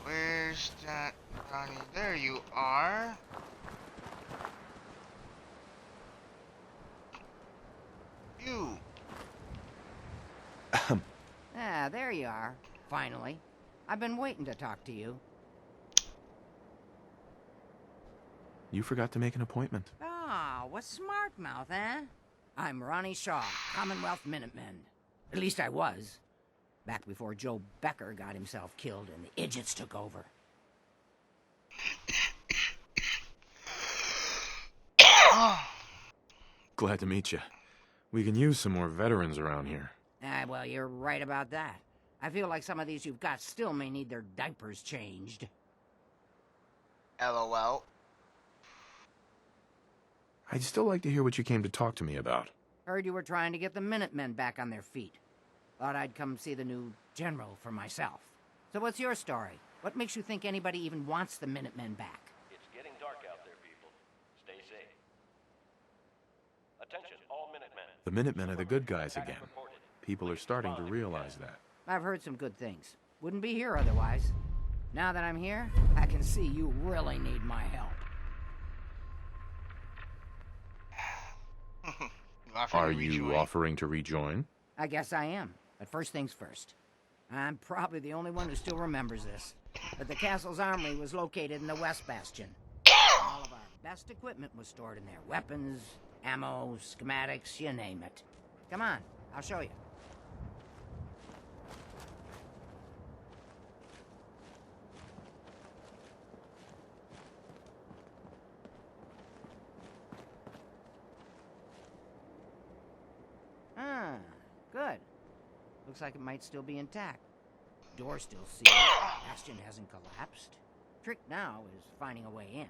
Where's that Ronnie? There you are. You. Ah, there you are. Finally. I've been waiting to talk to you. You forgot to make an appointment. Ah, what's smart mouth, eh? I'm Ronnie Shaw, Commonwealth Minutemen. At least I was. Back before Joe Becker got himself killed and the idiots took over. Glad to meet you. We can use some more veterans around here. Ah, well, you're right about that. I feel like some of these you've got still may need their diapers changed. LOL. I'd still like to hear what you came to talk to me about. Heard you were trying to get the Minutemen back on their feet. Thought I'd come see the new general for myself. So what's your story? What makes you think anybody even wants the Minutemen back? It's getting dark out there, people. Stay safe. Attention, all Minutemen. The Minutemen are the good guys again. People are starting to realize that. I've heard some good things. Wouldn't be here otherwise. Now that I'm here, I can see you really need my help. Are you offering to rejoin? I guess I am. But first things first. I'm probably the only one who still remembers this. But the castle's armory was located in the West Bastion. All of our best equipment was stored in there. Weapons, ammo, schematics, you name it. Come on, I'll show you. Ah, good. Looks like it might still be intact. Door still sealed. Bastion hasn't collapsed. Trick now is finding a way in.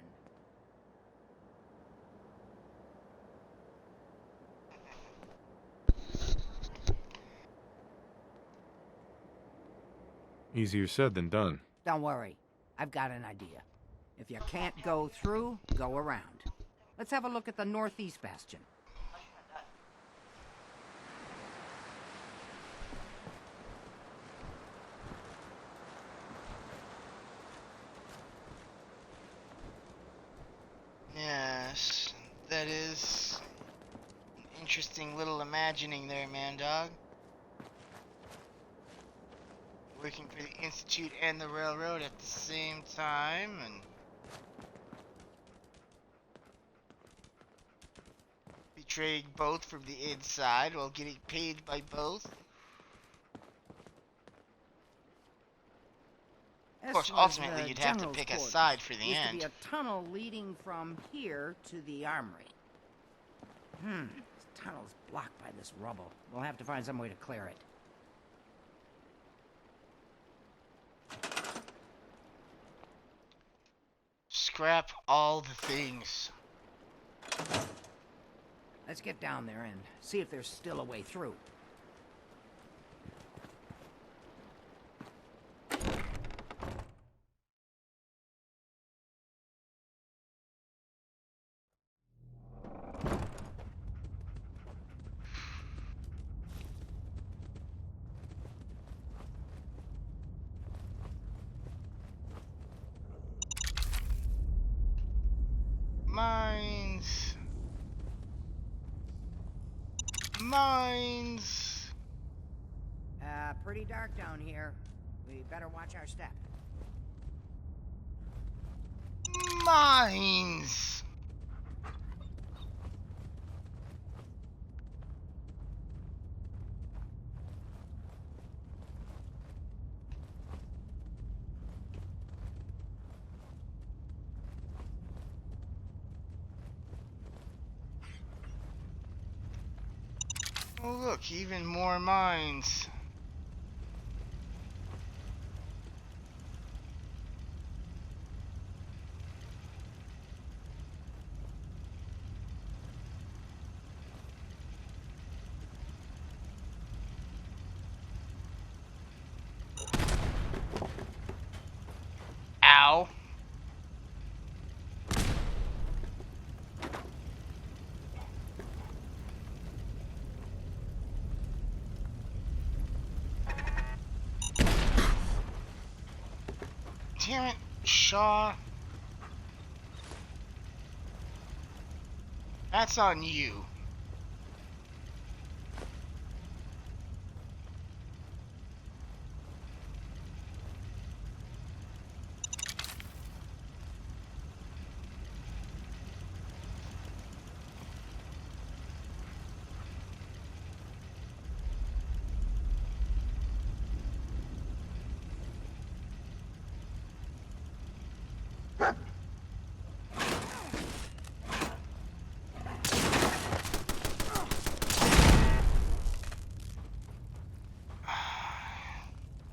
Easier said than done. Don't worry. I've got an idea. If you can't go through, go around. Let's have a look at the northeast bastion. Yes, that is an interesting little imagining there, man dog. Working for the Institute and the Railroad at the same time, and betraying both from the inside while getting paid by both. Of course, ultimately you'd have to pick a side for the end. end. Used to be a tunnel leading from here to the armory. This tunnel's blocked by this rubble. We'll have to find some way to clear it. Scrap all the things. Let's get down there and see if there's still a way through. Mines. Mines. Pretty dark down here. We better watch our step. Mines. Oh look, even more mines. Ow. Damn it, Shaw. That's on you.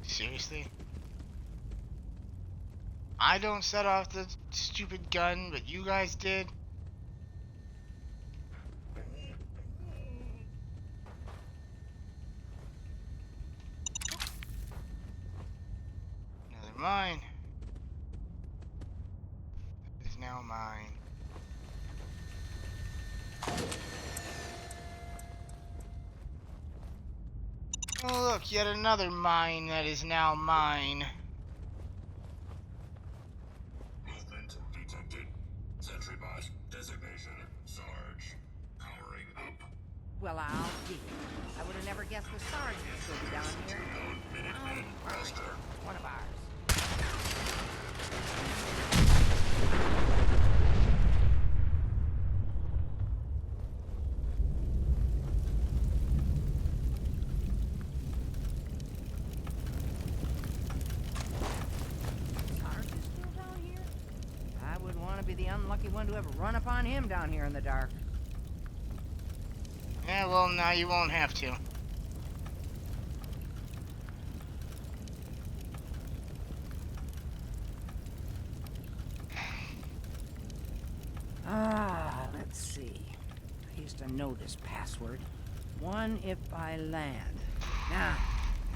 Seriously? I don't set off the stupid gun, but you guys did? Another mine. It is now mine. Oh look, yet another mine that is now mine. Movement detected. Sentry bot designation Sarge. Powering up. Well, I'll be. I would have never guessed the Sarge would still be down here. Minutemen master. One of ours. Be the unlucky one to ever run upon him down here in the dark. Yeah, well, now you won't have to. Let's see. I used to know this password. One if I land. Nah,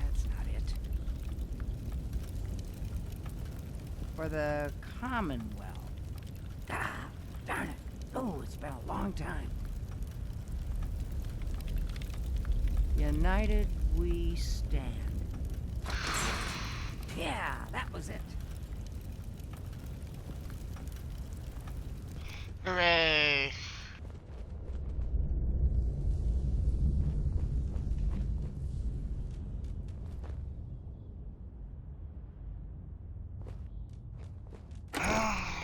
that's not it. for the Commonwealth. Ah, darn it. Oh, it's been a long time. United we stand. Yeah, that was it. Hooray!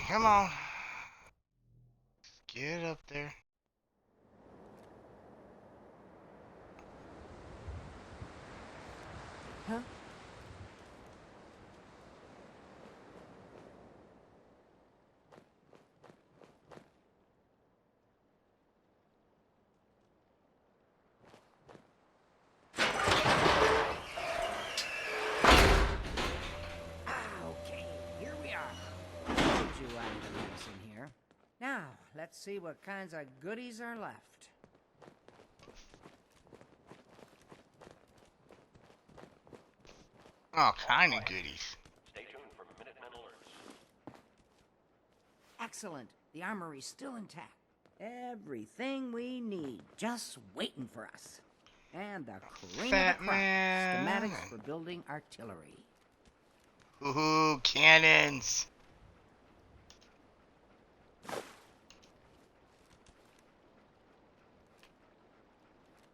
Come on. Get up there. Huh? Okay, here we are. Told you I had a medicine here. Now, let's see what kinds of goodies are left. All kind of goodies. Stay tuned for Minutemen alerts. Excellent. The armory's still intact. Everything we need, just waiting for us. And the cream of the crop, schematics for building artillery. Ooh, cannons.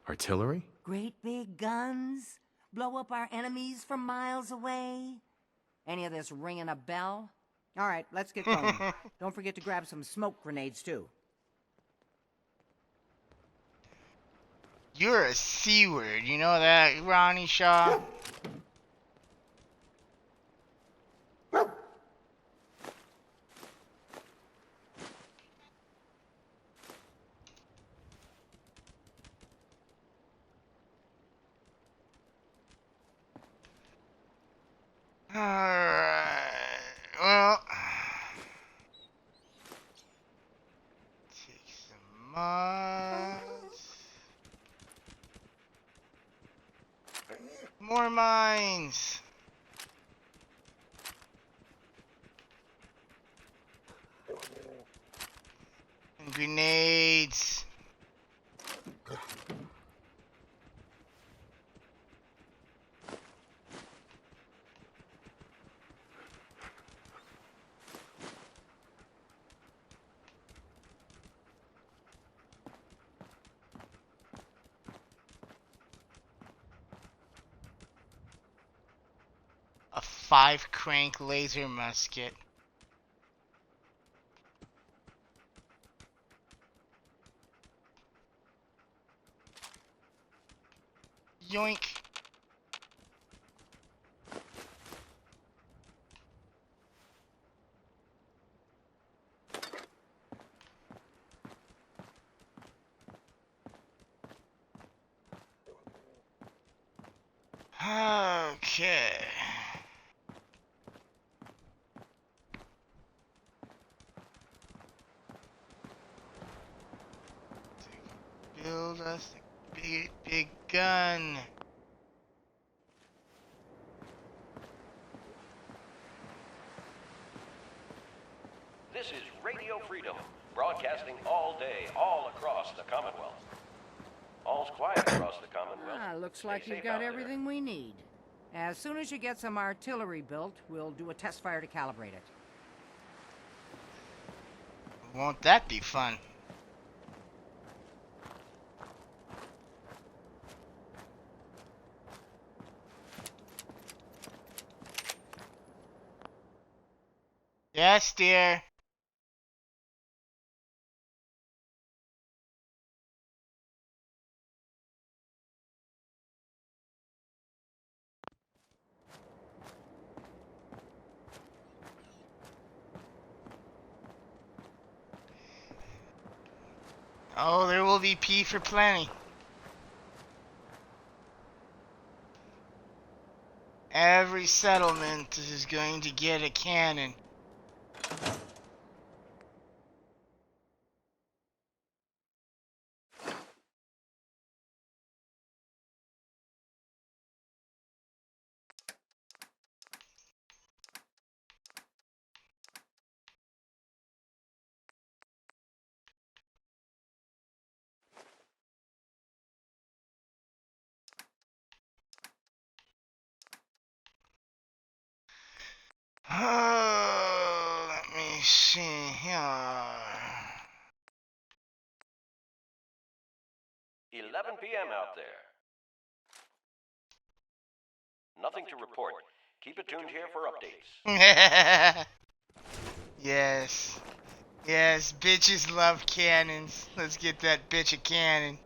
Artillery? Great big guns? Blow up our enemies from miles away? Any of this ringing a bell? All right, let's get going. Don't forget to grab some smoke grenades, too. You're a C-word, you know that, Ronnie Shaw? Alright, well, take some mods. More mines. And grenades. A 5-crank laser musket. Yoink. Okay. Build us a big gun. This is Radio Freedom, broadcasting all day, all across the Commonwealth. All's quiet across the Commonwealth. Looks like you've got everything we need. As soon as you get some artillery built, we'll do a test fire to calibrate it. Won't that be fun? Yes, dear. Oh, there will be pee for plenty. Every settlement is going to get a cannon. Let me see here. 11 p.m. out there. Nothing to report. Keep it tuned here for updates. Yes. Yes, bitches love cannons. Let's get that bitch a cannon.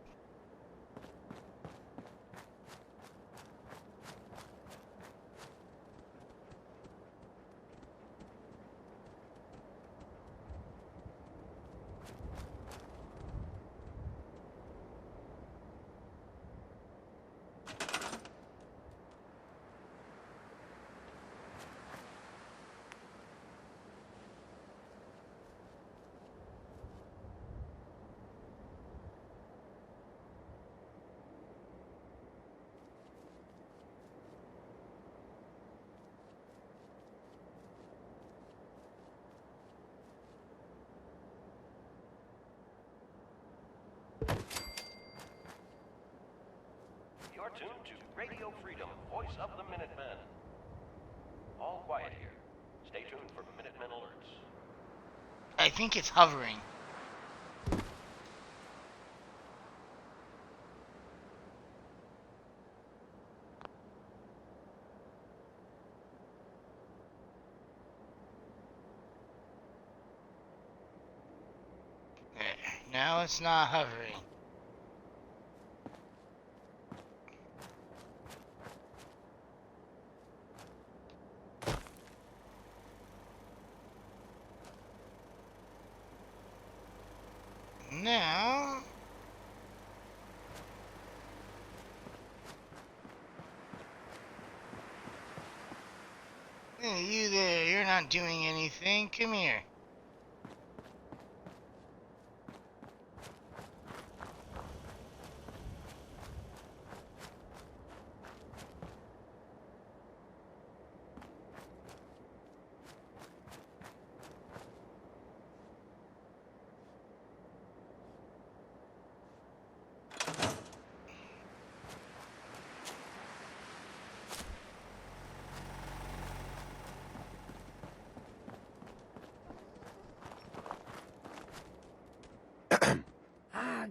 You're tuned to Radio Freedom, voice of the Minutemen. All quiet here. Stay tuned for Minutemen alerts. I think it's hovering. Now it's not hovering. Now, hey, you there, you're not doing anything. Come here.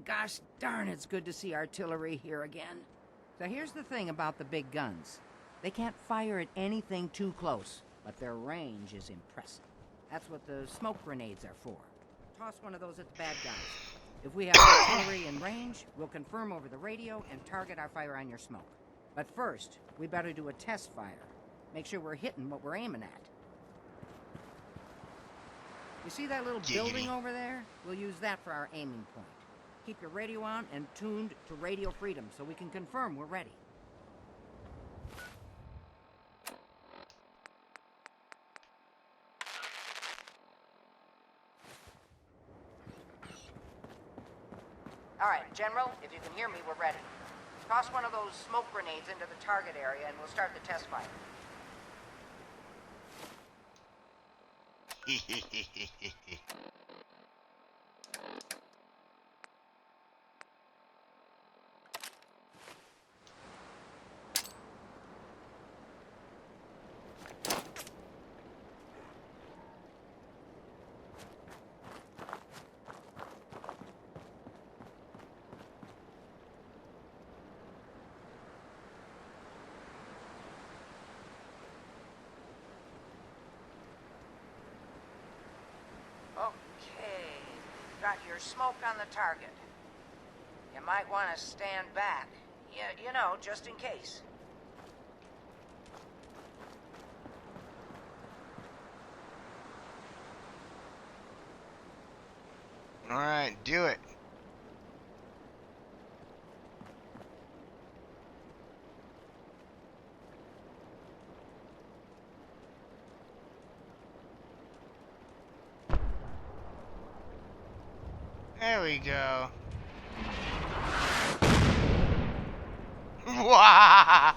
Gosh darn, it's good to see artillery here again. So here's the thing about the big guns. They can't fire at anything too close, but their range is impressive. That's what the smoke grenades are for. Toss one of those at the bad guys. If we have artillery in range, we'll confirm over the radio and target our fire on your smoke. But first, we better do a test fire. Make sure we're hitting what we're aiming at. You see that little building over there? We'll use that for our aiming point. Keep your radio on and tuned to Radio Freedom so we can confirm we're ready. All right, General, if you can hear me, we're ready. Toss one of those smoke grenades into the target area and we'll start the test fire. Got your smoke on the target. You might want to stand back. You know, just in case. All right, do it. There we go. Wah!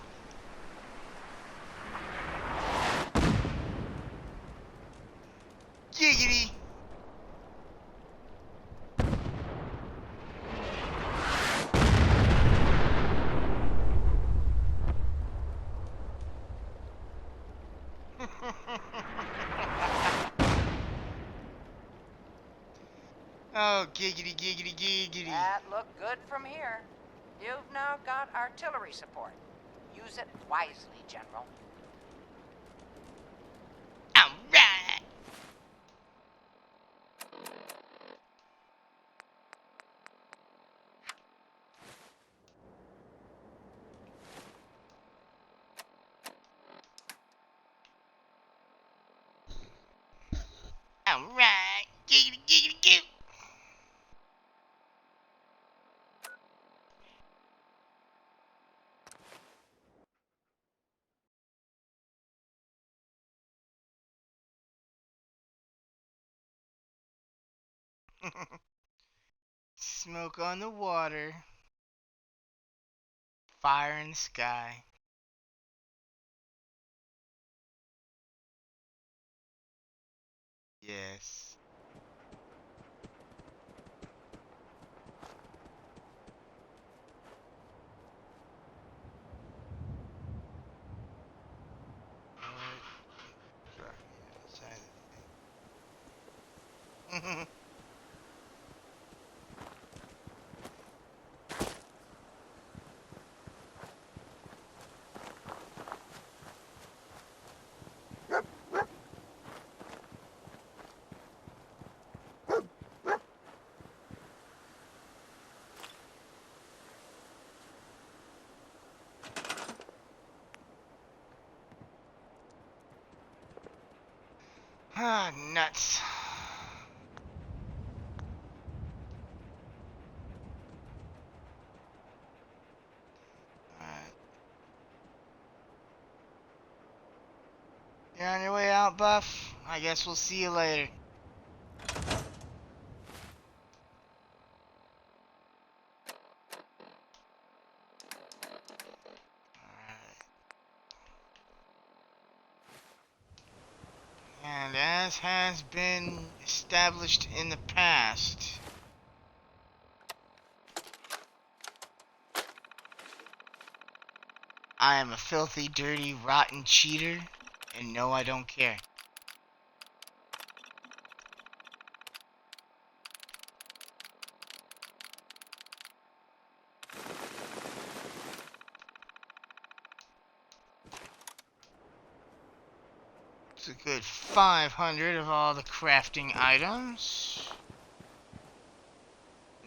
Giggity! Oh, giggity, giggity, giggity. That looked good from here. You've now got artillery support. Use it wisely, General. Alright. Alright. Giggity, giggity, giggity. Smoke on the water. Fire in the sky. Yes. Ah, nuts. Alright. You're on your way out, Buff? I guess we'll see you later. And as has been established in the past, I am a filthy, dirty, rotten cheater, and no, I don't care. It's a good 500 of all the crafting items.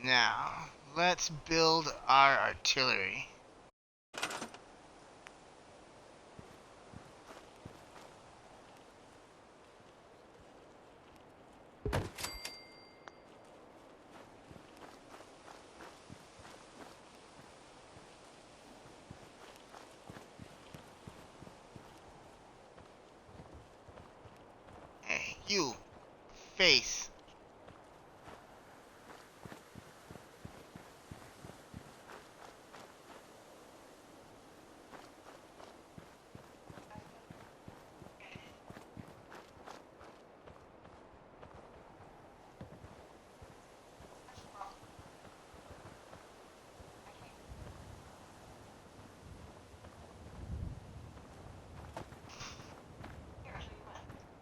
Now, let's build our artillery. Hey, you, face.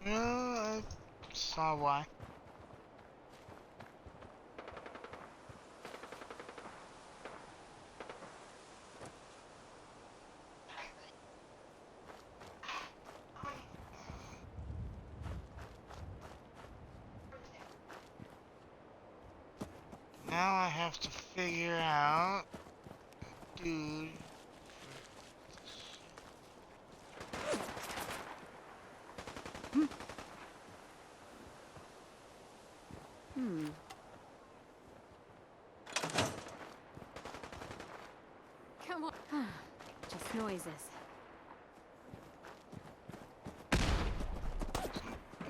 I saw why. Now I have to figure out, dude. Come on. Just noises.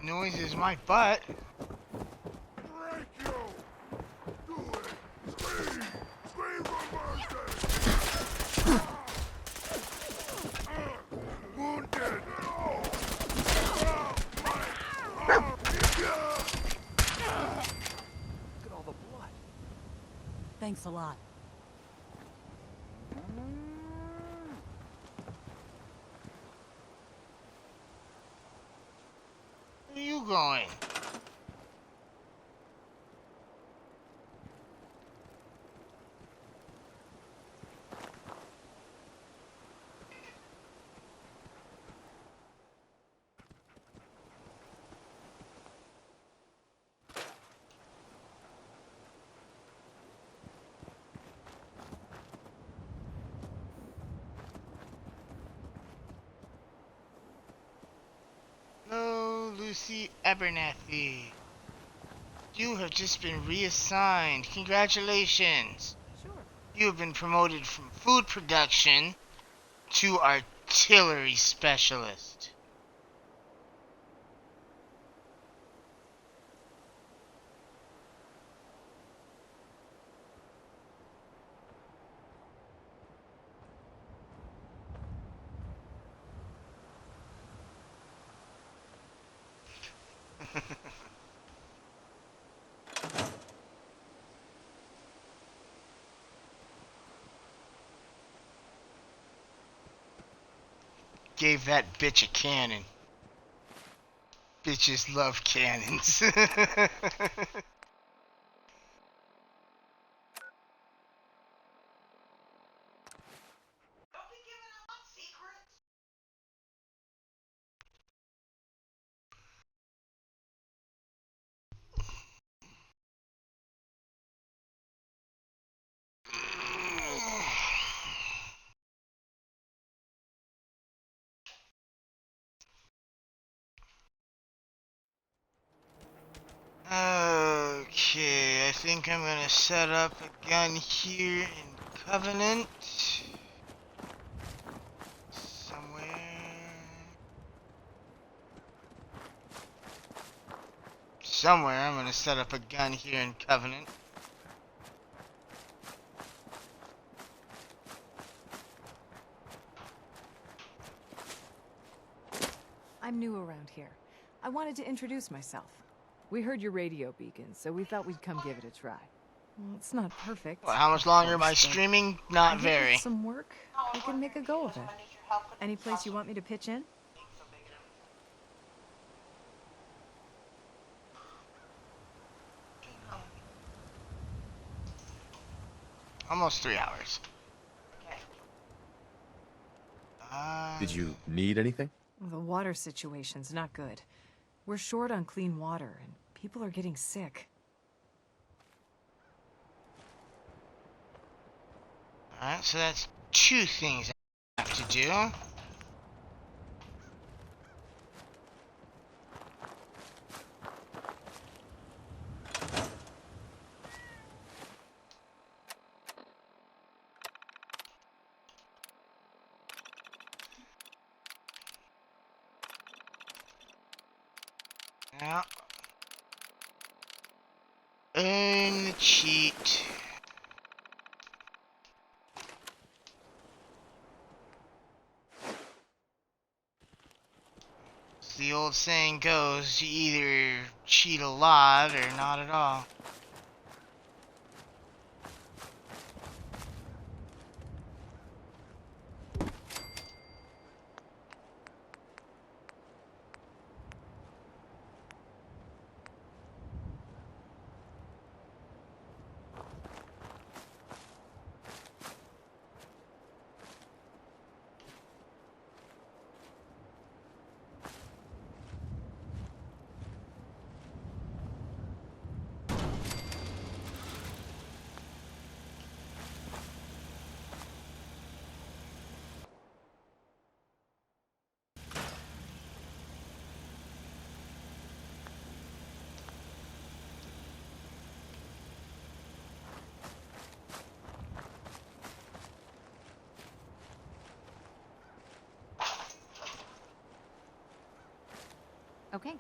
Noise is my butt. Thanks a lot. Where are you going? Lucy Abernathy. You have just been reassigned. Congratulations. Sure. You have been promoted from food production to artillery specialist. Gave that bitch a cannon. Bitches love cannons. Okay, I think I'm gonna set up a gun here in Covenant. Somewhere I'm gonna set up a gun here in Covenant. I'm new around here. I wanted to introduce myself. We heard your radio beacon, so we thought we'd come give it a try. Well, it's not perfect. Well, how much longer am I streaming? Not I think very. with some work, I can make a go of it. Any place you want me to pitch in? Almost 3 hours. Did you need anything? The water situation's not good. We're short on clean water, and people are getting sick. Alright, so that's 2 things I have to do. Yeah. Earn the cheat. As the old saying goes, you either cheat a lot or not at all. Okay.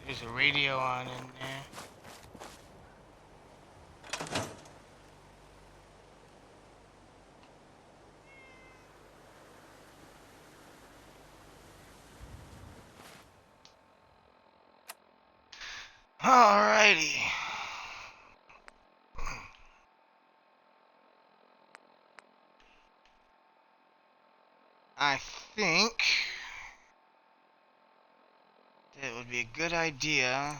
There's a radio on in there. Alrighty. I think that would be a good idea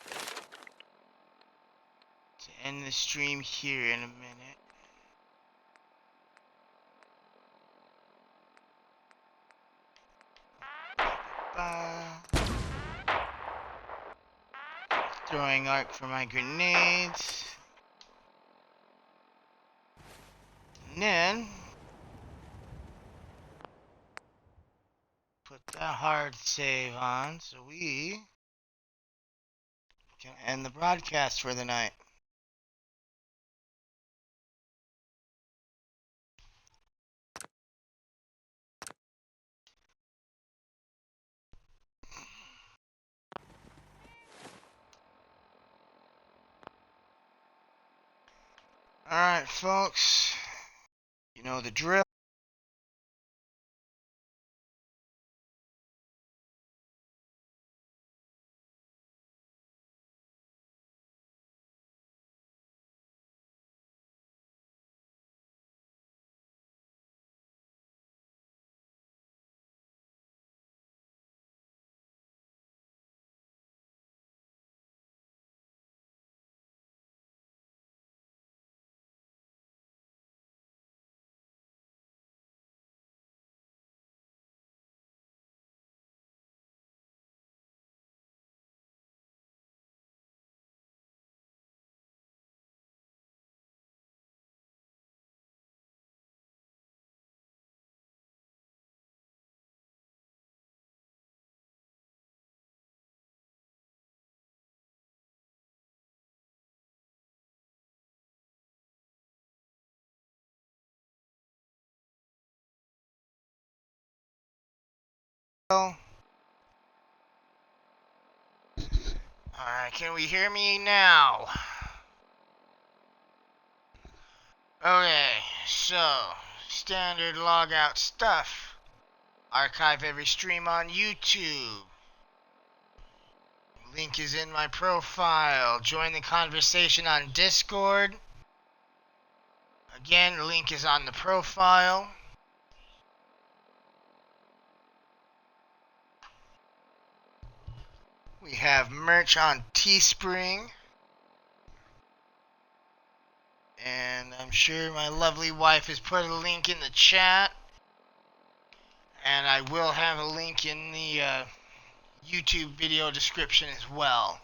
to end the stream here in a minute. Throwing arc for my grenades. And then put that hard save on so we can end the broadcast for the night. Alright, folks. You know the drill. Alright, can we hear me now? Okay, so standard logout stuff. Archive every stream on YouTube. Link is in my profile. Join the conversation on Discord. Again, link is on the profile. We have merch on Teespring. And I'm sure my lovely wife has put a link in the chat. And I will have a link in the YouTube video description as well.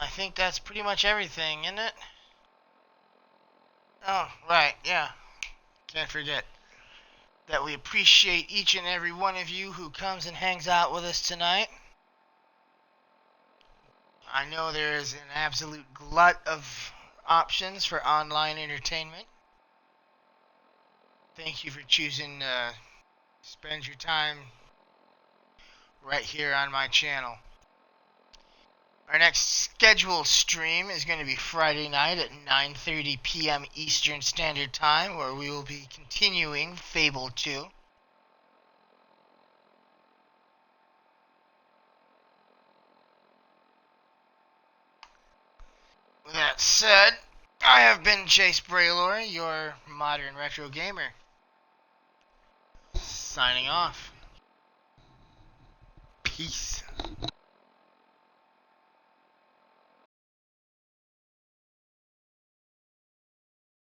I think that's pretty much everything, isn't it? Oh, right, yeah. Can't forget that we appreciate each and every one of you who comes and hangs out with us tonight. I know there is an absolute glut of options for online entertainment. Thank you for choosing to spend your time right here on my channel. Our next scheduled stream is going to be Friday night at 9:30 p.m. Eastern Standard Time, where we will be continuing Fable 2. With that said, I have been Chase Braylor, your modern retro gamer. Signing off. Peace.